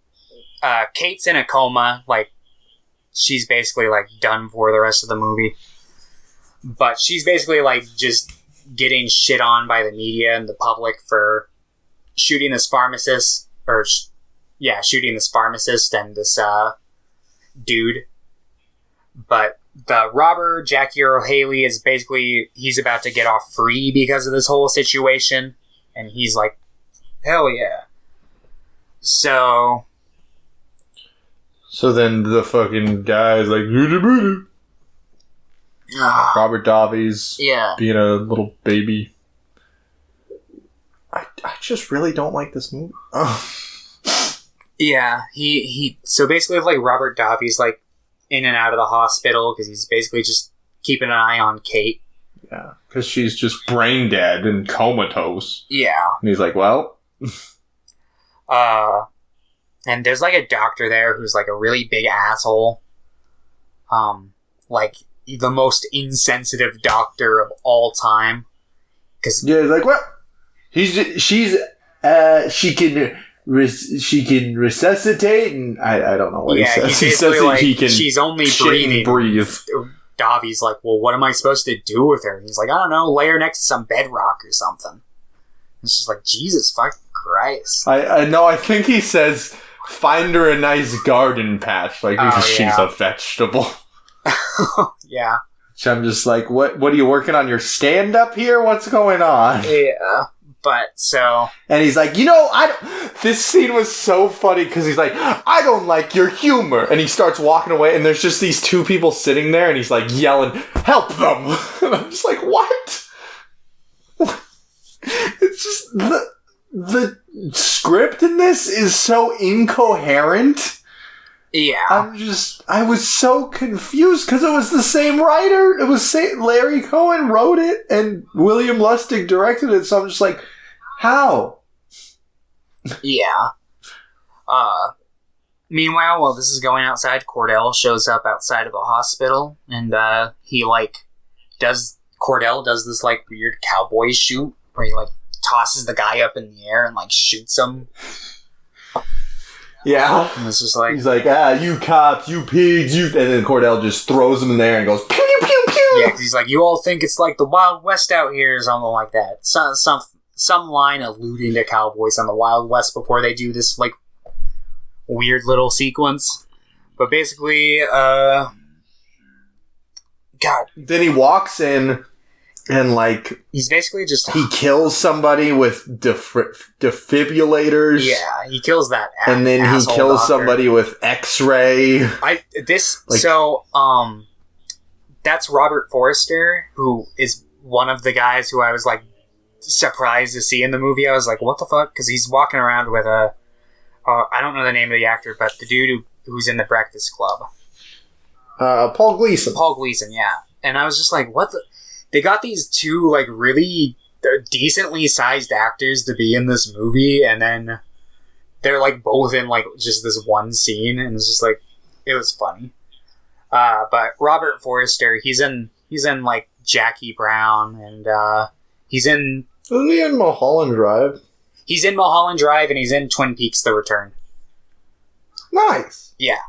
Kate's in a coma, like, she's basically, like, done for the rest of the movie. But she's basically, like, just getting shit on by the media and the public for shooting this pharmacist, shooting this pharmacist and this, dude. But the robber, Jackie Earle Haley, is basically, he's about to get off free because of this whole situation. And he's like, hell yeah. So then the guy's like, Robert Davi's being a little baby. I just really don't like this movie. Yeah, so basically like Robert Davi's like in and out of the hospital because he's basically just keeping an eye on Kate. Yeah, because she's just brain dead and comatose. Yeah. And he's like, well. And there's like a doctor there who's like a really big asshole. Like the most insensitive doctor of all time. He's like, what? She can resuscitate, and I don't know what he says. He says that like, he can. She's only breathe. Davi's like, well, what am I supposed to do with her? And he's like, I don't know, lay her next to some bedrock or something. It's just like, Jesus fucking Christ. I know. I think he says, find her a nice garden patch, like because she's a vegetable. Yeah. So I'm just like, what are you working on your stand up here? What's going on? Yeah. But so, and he's like, this scene was so funny because he's like, I don't like your humor, and he starts walking away, and there's just these two people sitting there, and he's like yelling, help them. And I'm just like, what? It's just the script in this is so incoherent. Yeah. I was so confused because it was the same writer. It was Larry Cohen wrote it and William Lustig directed it. So I'm just like, how? Yeah. Meanwhile, while this is going outside, Cordell shows up outside of the hospital and, Cordell does this, like, weird cowboy shoot where he, like, tosses the guy up in the air and, like, shoots him. Yeah. And it's just like... He's like, you cops, you pigs, you... And then Cordell just throws him in there and goes, pew, pew, pew, pew! Yeah, 'cause he's like, you all think it's like the Wild West out here or something like that. Some line alluding to cowboys on the Wild West before they do this, like, weird little sequence. But basically, God. Then he walks in and, like... He's basically just... He kills somebody with defibrillators. Yeah, he kills that and then he kills doctor. Somebody with X-ray. That's Robert Forster, who is one of the guys who I was, like, surprised to see in the movie. I was like, what the fuck? Because he's walking around with a... I don't know the name of the actor, but the dude who's in The Breakfast Club. Paul Gleason. Paul Gleason, yeah. And I was just like, what the... They got these two, like, really decently sized actors to be in this movie, and then they're, like, both in, like, just this one scene, and it's just, like, it was funny. But Robert Forster, he's in, like, Jackie Brown, and, he's in... Isn't he in Mulholland Drive? He's in Mulholland Drive, and he's in Twin Peaks: The Return. Nice! Yeah.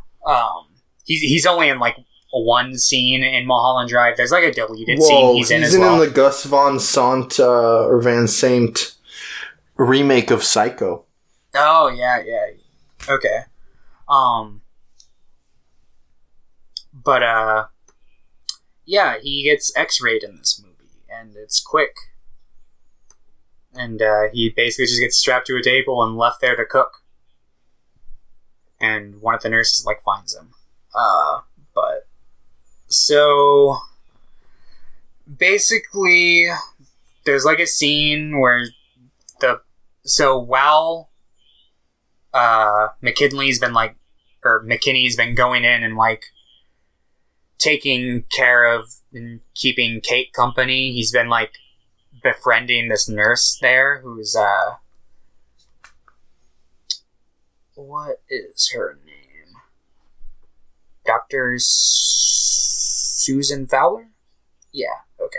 He's only in, like, one scene in Mulholland Drive. There's, like, a deleted scene he's in as well. He's in the Gus Van Sant, or Van Sant remake of Psycho. Oh, yeah. Okay. But, yeah, he gets X-rayed in this movie, and it's quick. And, he basically just gets strapped to a table and left there to cook. And one of the nurses, like, finds him. So, basically, there's, like, a scene where while, McKinney's been going in and, like, taking care of and keeping Kate company, he's been, like, befriending this nurse there who's, what is her name? Dr. Susan Fowler? Yeah, okay.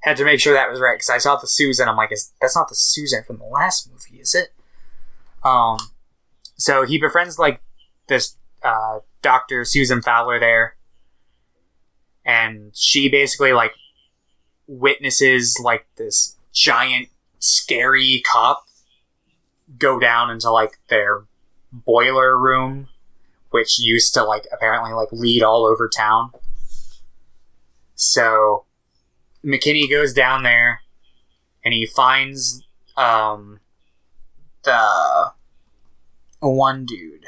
Had to make sure that was right, because I saw the Susan, I'm like, that's not the Susan from the last movie, is it? So he befriends, like, this, Dr. Susan Fowler there, and she basically, like, witnesses, like, this giant, scary cop go down into, like, their boiler room, which used to, like, apparently, like, lead all over town. So, McKinney goes down there, and he finds, the one dude.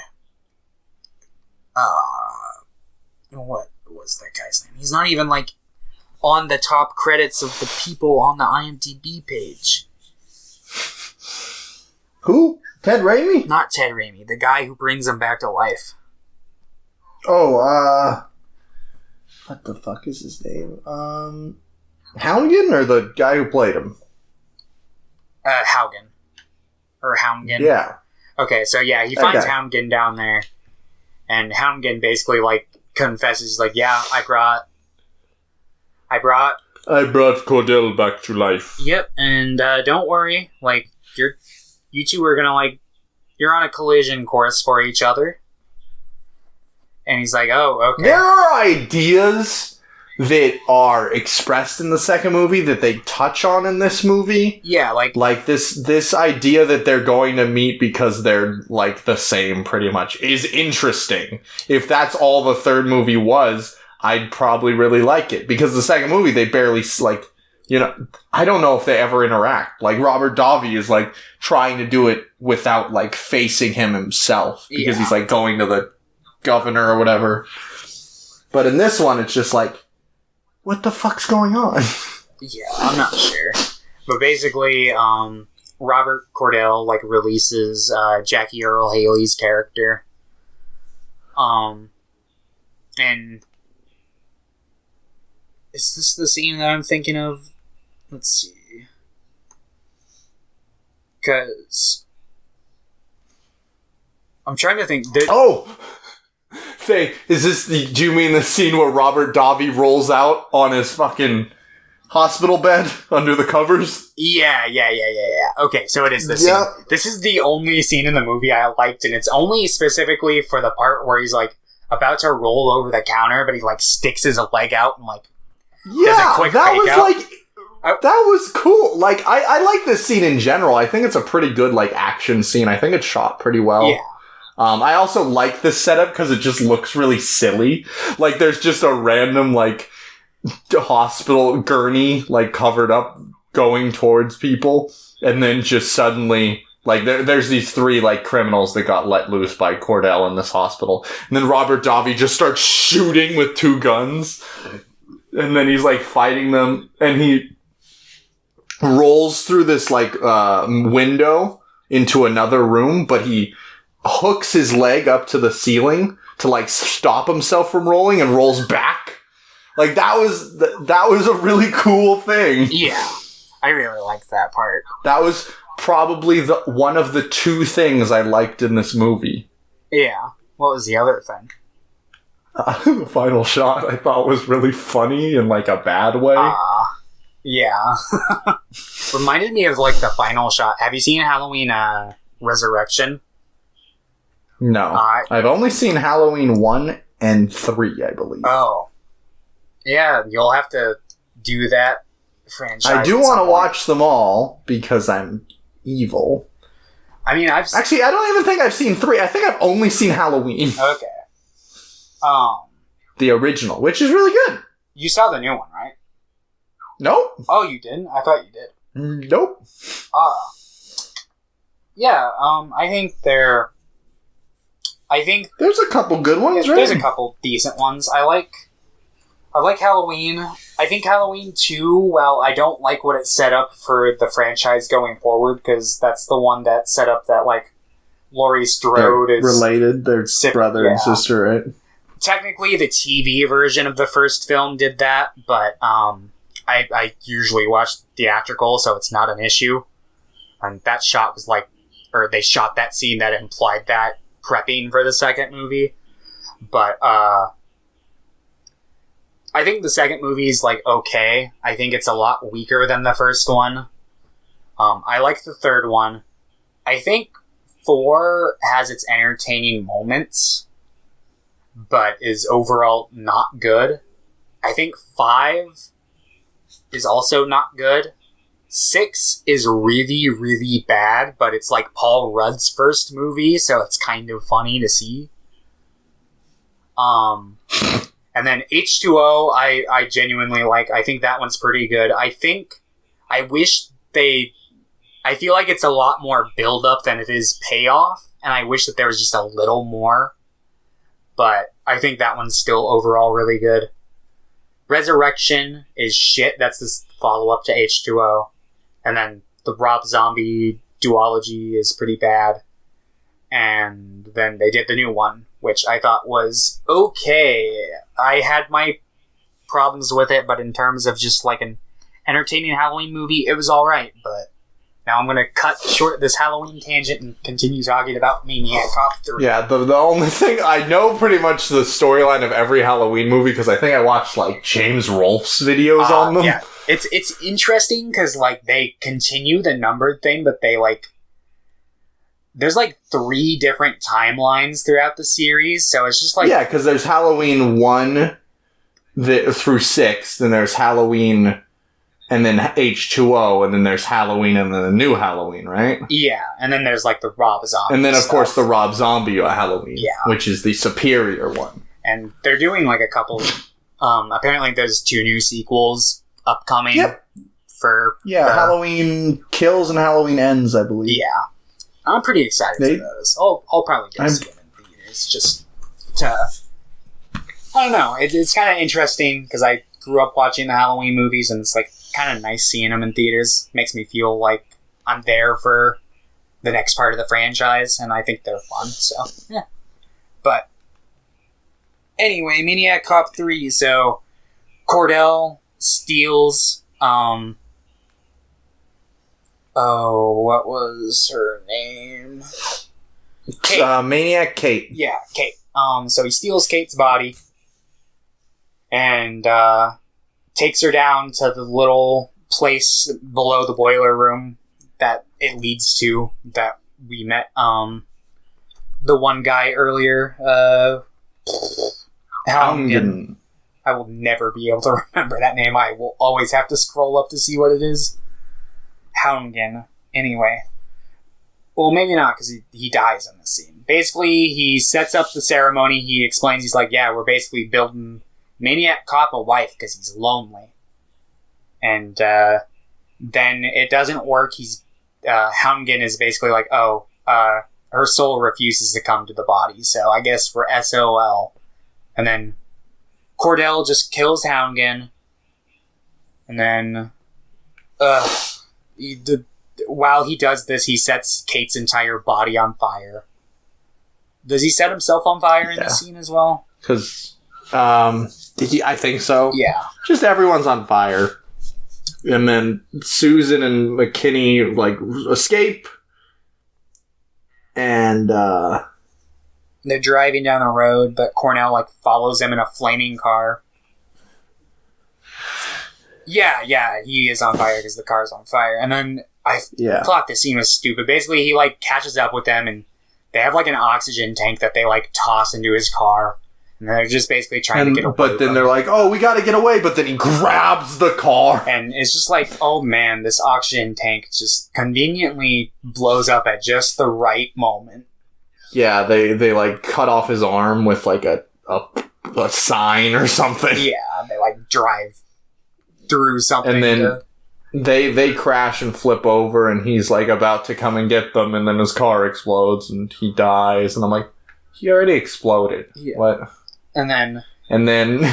What was that guy's name? He's not even, like, on the top credits of the people on the IMDb page. Who? Ted Raimi? Not Ted Raimi, the guy who brings him back to life. Oh, what the fuck is his name? Houngan, or the guy who played him? Haugen. Or Houngan. Yeah. Okay, so yeah, he finds Houngan down there, and Houngan basically, like, confesses, like, yeah, I brought Cordell back to life. Yep, and don't worry, like, you two are gonna, like, you're on a collision course for each other. And he's like, oh, okay. There are ideas that are expressed in the second movie that they touch on in this movie. Yeah, like this idea that they're going to meet because they're, like, the same, pretty much, is interesting. If that's all the third movie was, I'd probably really like it. Because the second movie, they barely, like, you know, I don't know if they ever interact. Like, Robert Davi is, like, trying to do it without, like, facing him himself. Because he's, like, going to the governor or whatever. But in this one, it's just like, what the fuck's going on? Yeah, I'm not sure. But basically, Robert Cordell, like, releases Jackie Earle Haley's character. And is this the scene that I'm thinking of? Let's see. Because I'm trying to think. Do you mean the scene where Robert Davi rolls out on his fucking hospital bed under the covers? Yeah. Okay, so it is this scene. This is the only scene in the movie I liked, and it's only specifically for the part where he's, like, about to roll over the counter, but he, like, sticks his leg out and, like, does a quick that fake was out. Like, that was cool. Like, I like this scene in general. I think it's a pretty good, like, action scene. I think it's shot pretty well. Yeah. I also like this setup because it just looks really silly. Like, there's just a random, like, hospital gurney, like, covered up going towards people. And then just suddenly, like, there's these 3, like, criminals that got let loose by Cordell in this hospital. And then Robert Davi just starts shooting with 2 guns. And then he's, like, fighting them. And he rolls through this, like, window into another room, but he hooks his leg up to the ceiling to, like, stop himself from rolling and rolls back. Like, that was a really cool thing. Yeah. I really liked that part. That was probably one of the 2 things I liked in this movie. Yeah. What was the other thing? The final shot I thought was really funny in, like, a bad way. Yeah. Reminded me of, like, the final shot. Have you seen Halloween Resurrection? No. I've only seen Halloween 1 and 3, I believe. Oh. Yeah, you'll have to do that franchise. I do want to watch them all because I'm evil. I mean, Actually, I don't even think I've seen 3. I think I've only seen Halloween. Okay. The original, which is really good. You saw the new one, right? Nope. Oh, you didn't? I thought you did. Nope. Yeah, I think there's a couple good ones, right? There's a couple decent ones. I like Halloween. I think Halloween 2, well, I don't like what it set up for the franchise going forward, because that's the one that set up that, like, Laurie Strode is related. They're brother and sister, right? Technically, the TV version of the first film did that, but I usually watch theatrical, so it's not an issue. And that shot was like, or they shot that scene that implied that prepping for the second movie. But I think the second movie is, like, okay. I think it's a lot weaker than the first one. I like the third one. I think 4 has its entertaining moments, but is overall not good. I think 5 is also not good. 6 is really, really bad, but it's like Paul Rudd's first movie, so it's kind of funny to see. And then H2O, I genuinely like. I think that one's pretty good. I feel like it's a lot more build-up than it is payoff, and I wish that there was just a little more. But I think that one's still overall really good. Resurrection is shit. That's the follow-up to H2O. And then the Rob Zombie duology is pretty bad. And then they did the new one, which I thought was okay. I had my problems with it, but in terms of just like an entertaining Halloween movie, it was alright. But now I'm going to cut short this Halloween tangent and continue talking about Maniac Cop 3. Yeah, the only thing, I know pretty much the storyline of every Halloween movie because I think I watched, like, James Rolfe's videos on them. Yeah, it's interesting because, like, they continue the numbered thing, but they, like, there's, like, 3 different timelines throughout the series, so it's just, like... Yeah, because there's Halloween 1 through 6, then there's Halloween... And then H2O, and then there's Halloween, and then the new Halloween, right? Yeah, and then there's, like, the Rob Zombie and then, of stuff. course, the Rob Zombie Halloween, yeah, which is the superior one. And they're doing, like, a couple... apparently there's 2 new sequels upcoming for... Yeah, Halloween Kills and Halloween Ends, I believe. Yeah. I'm pretty excited for those. I'll probably go see them in theaters, just to... I don't know, it's kind of interesting, because I grew up watching the Halloween movies, and it's, like, kind of nice seeing them in theaters. Makes me feel like I'm there for the next part of the franchise, and I think they're fun, so yeah. But anyway, Maniac Cop 3, so Cordell steals what was her name? Kate. Maniac Kate. Yeah, Kate. So he steals Kate's body and takes her down to the little place below the boiler room that it leads to, that we met the one guy earlier, Houngan. I will never be able to remember that name. I will always have to scroll up to see what it is. Houngan. Anyway. Well, maybe not, because he dies in this scene. basically, he sets up the ceremony. He explains, he's like, yeah, we're basically building Maniac Cop a wife because he's lonely. And then it doesn't work. Houndgen is basically like, her soul refuses to come to the body, so I guess we're SOL. And then Cordell just kills Houndgen. And then, while he does this, he sets Kate's entire body on fire. Does he set himself on fire in this scene as well? Because, I think so. Yeah. Just everyone's on fire. And then Susan and McKinney, like, escape. And, they're driving down the road, but Cornell, like, follows them in a flaming car. Yeah, he is on fire because the car's on fire. And then I thought this scene was stupid. Basically, he, like, catches up with them, and they have, like, an oxygen tank that they, like, toss into his car. And they're just basically trying to get away. But then they're like, oh, we gotta get away. But then he grabs the car. And it's just like, oh, man, this oxygen tank just conveniently blows up at just the right moment. Yeah, they like, cut off his arm with, like, a sign or something. Yeah, they, like, drive through something. And then they crash and flip over, and he's like about to come and get them, and then his car explodes and he dies. And I'm like, he already exploded. Yeah. What? And then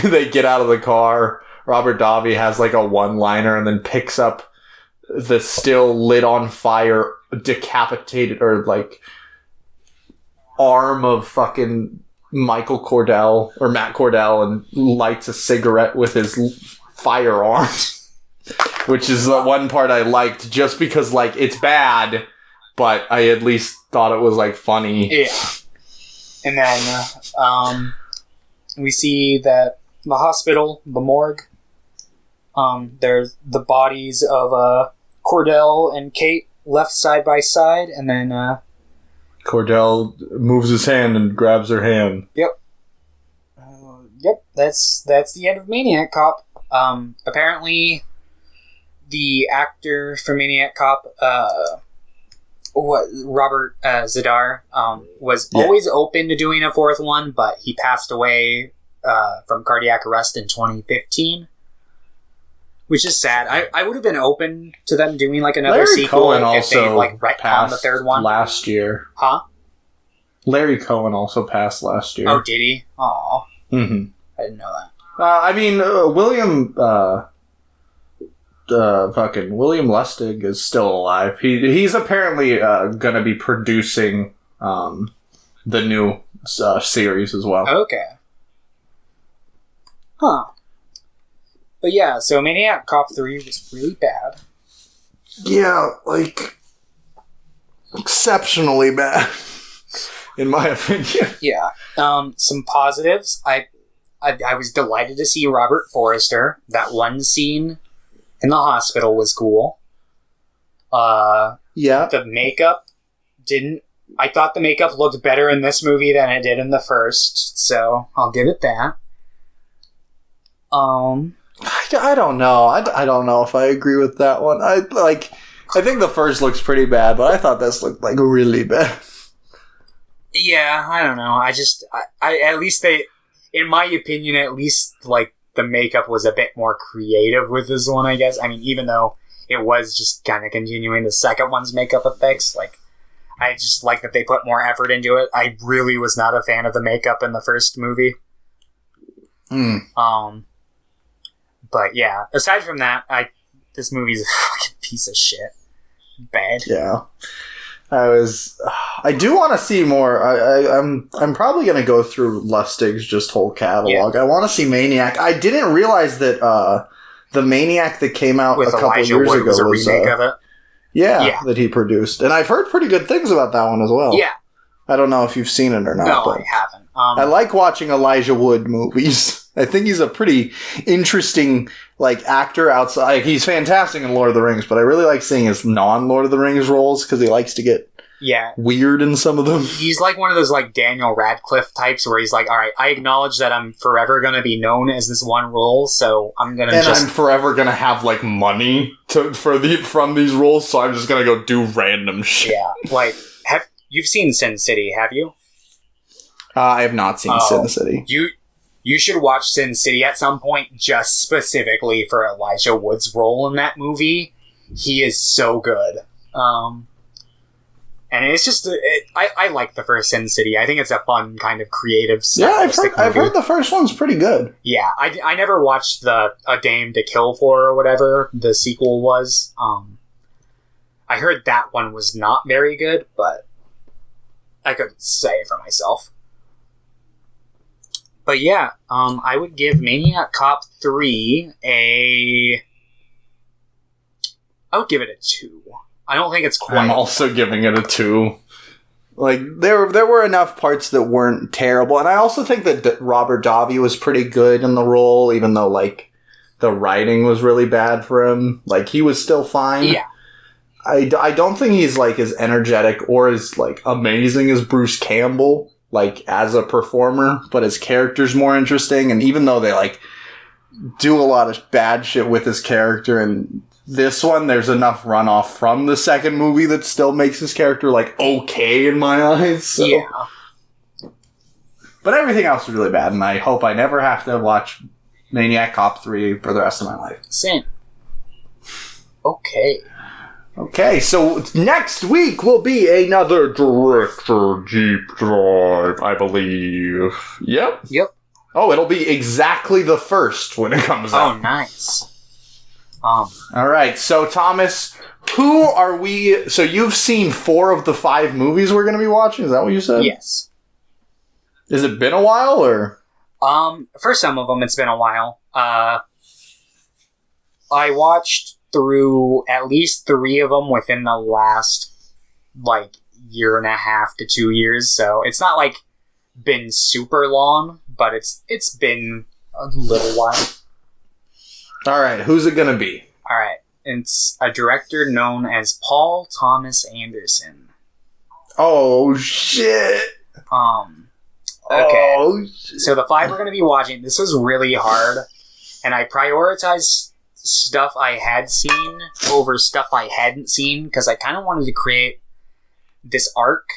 they get out of the car. Robert Davi has like a one-liner and then picks up the still lit on fire, decapitated or like arm of fucking Michael Cordell or Matt Cordell and lights a cigarette with his firearm. Which is the one part I liked, just because, like, it's bad, but I at least thought it was, like, funny. Yeah. And then, we see that the hospital, the morgue, there's the bodies of, Cordell and Kate left side by side, and then, Cordell moves his hand and grabs her hand. Yep. That's the end of Maniac Cop. Apparently, the actor for Maniac Cop, Robert Zadar, was always open to doing a fourth one, but he passed away from cardiac arrest in 2015, which is sad. I would have been open to them doing like another Larry sequel Cohen if they like retcon the third one last year. Huh? Larry Cohen also passed last year. Oh, did he? Aw. Mm-hmm. I didn't know that. I mean, William Lustig is still alive. He's apparently going to be producing the new series as well. Okay. Huh. But yeah, so Maniac Cop 3 was really bad. Yeah, like, exceptionally bad, in my opinion. Yeah. Some positives. I was delighted to see Robert Forrester. That one scene in the hospital was cool. Yeah. The makeup I thought the makeup looked better in this movie than it did in the first, so I'll give it that. I don't know. I don't know if I agree with that one. I think the first looks pretty bad, but I thought this looked like really bad. Yeah, I don't know. I at least they, in my opinion, at least like the makeup was a bit more creative with this one, I guess. I mean, even though it was just kind of continuing the second one's makeup effects, like, I just like that they put more effort into it. I really was not a fan of the makeup in the first movie. But yeah, aside from that, this movie's a fucking piece of shit. Bad. Yeah. I do want to see more. I'm probably going to go through Lustig's just whole catalog. Yeah. I want to see Maniac. I didn't realize that the Maniac that came out with a couple Elijah years Wood ago was a remake of it. Yeah, that he produced. And I've heard pretty good things about that one as well. Yeah. I don't know if you've seen it or not. No, I haven't. I like watching Elijah Wood movies. I think he's a pretty interesting, like, actor outside. Like, he's fantastic in Lord of the Rings, but I really like seeing his non-Lord of the Rings roles because he likes to get weird in some of them. He's like one of those, like, Daniel Radcliffe types where he's like, all right, I acknowledge that I'm forever going to be known as this one role, so I'm going to I'm forever going to have, like, money from these roles, so I'm just going to go do random shit. Yeah, like, you've seen Sin City, have you? I have not seen Sin City. You should watch Sin City at some point, just specifically for Elijah Wood's role in that movie. He is so good. And it's just, I like the first Sin City. I think it's a fun kind of creative I've heard the first one's pretty good. Yeah, I never watched the A Dame to Kill For or whatever the sequel was. I heard that one was not very good, but I couldn't say for myself. But yeah, I would give Maniac Cop 3 I would give it a 2. I don't think it's quite... I'm also giving it a 2. Like, there were enough parts that weren't terrible, and I also think that Robert Davi was pretty good in the role, even though, like, the writing was really bad for him. Like, he was still fine. Yeah. I don't think he's, like, as energetic or as, like, amazing as Bruce Campbell, like, as a performer, but his character's more interesting, and even though they, like, do a lot of bad shit with his character, and this one, there's enough runoff from the second movie that still makes his character, like, okay in my eyes. So. Yeah. But everything else was really bad, and I hope I never have to watch Maniac Cop 3 for the rest of my life. Same. Okay. Okay, so next week will be another director deep dive, I believe. Yep. Oh, it'll be exactly the first when it comes out. Oh, nice. Alright, so Thomas, who are we... So you've seen 4 of the 5 movies we're going to be watching? Is that what you said? Yes. Has it been a while, or...? For some of them, it's been a while. I watched through at least 3 of them within the last, like, year and a half to 2 years, so it's not, like, been super long, but it's been a little while. Alright, who's it gonna be? Alright, it's a director known as Paul Thomas Anderson. Oh, shit! Okay. Oh, shit. So the 5 we're going to be watching, this was really hard, and I prioritized stuff I had seen over stuff I hadn't seen, because I kind of wanted to create this arc,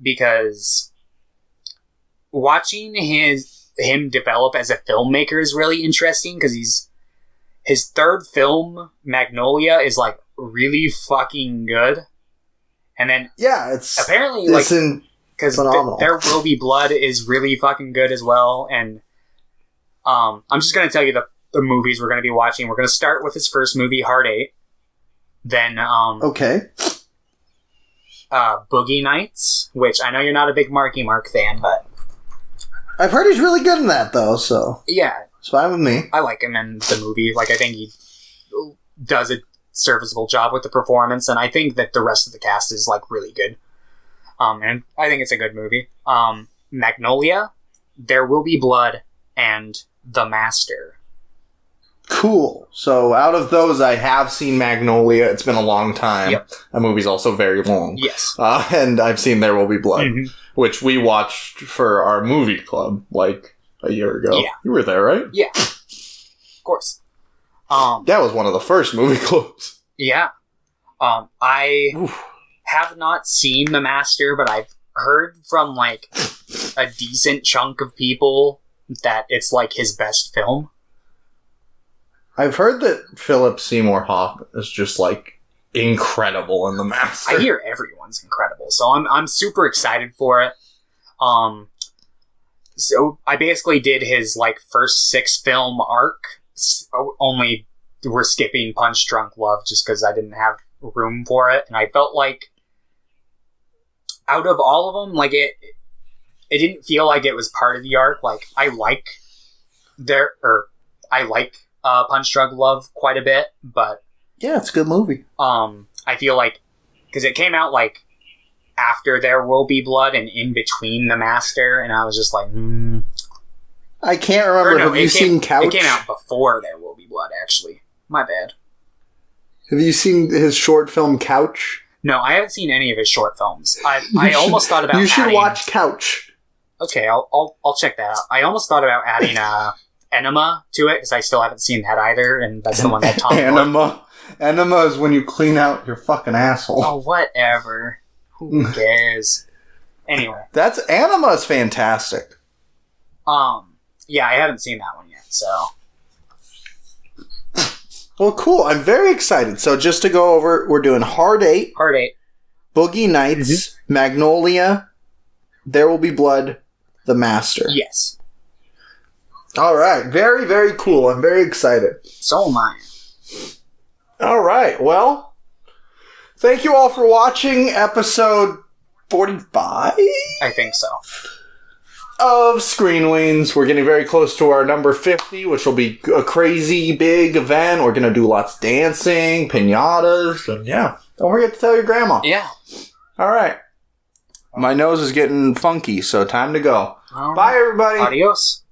because watching him develop as a filmmaker is really interesting, because his third film, Magnolia, is, like, really fucking good. And then... Yeah, it's... Apparently, like... Because There Will Be Blood is really fucking good as well. And I'm just going to tell you the movies we're going to be watching. We're going to start with his first movie, Heart 8. Then... okay. Boogie Nights, which I know you're not a big Marky Mark fan, but... I've heard he's really good in that, though, so... Yeah. It's fine with me. I like him in the movie. Like, I think he does a serviceable job with the performance, and I think that the rest of the cast is, like, really good. And I think it's a good movie. Magnolia, There Will Be Blood, and The Master. Cool. So, out of those, I have seen Magnolia. It's been a long time. Yep. That movie's also very long. Yes. And I've seen There Will Be Blood, Mm-hmm. which we watched for our movie club, like, a year ago. Yeah. You were there, right? Yeah. Of course. That was one of the first movie clubs. Yeah. I have not seen The Master, but I've heard from, like, a decent chunk of people that it's, like, his best film. I've heard that Philip Seymour Hoffman is just, like, incredible in The Master. I hear everyone's incredible, so I'm super excited for it. So I basically did his, like, first 6 film arc, only we're skipping Punch Drunk Love just because I didn't have room for it, and I felt like out of all of them, like, it didn't feel like it was part of the arc. Like, I like Punch Drunk Love quite a bit, but yeah, it's a good movie. I feel like because it came out, like, after There Will Be Blood and in between The Master, and I was just like, I can't remember. Have you seen Couch? It came out before There Will Be Blood, actually. My bad. Have you seen his short film Couch? No, I haven't seen any of his short films. I almost thought about. You should watch Couch. Okay, I'll check that out. I almost thought about adding Enema to it because I still haven't seen that either, and that's the one that Tom. Enema is when you clean out your fucking asshole. Oh, whatever. Who cares? Anyway. Anima's fantastic. Yeah, I haven't seen that one yet, so. Well, cool. I'm very excited. So just to go over, we're doing Hard 8. Hard 8. Boogie Nights, Magnolia, There Will Be Blood, The Master. Yes. All right. Very, very cool. I'm very excited. So am I. All right. Well, thank you all for watching episode 45? I think so. Of Screen Weens. We're getting very close to our number 50, which will be a crazy big event. We're going to do lots of dancing, piñatas, and yeah. Don't forget to tell your grandma. Yeah. All right. My nose is getting funky, so time to go. Bye, everybody. Adios.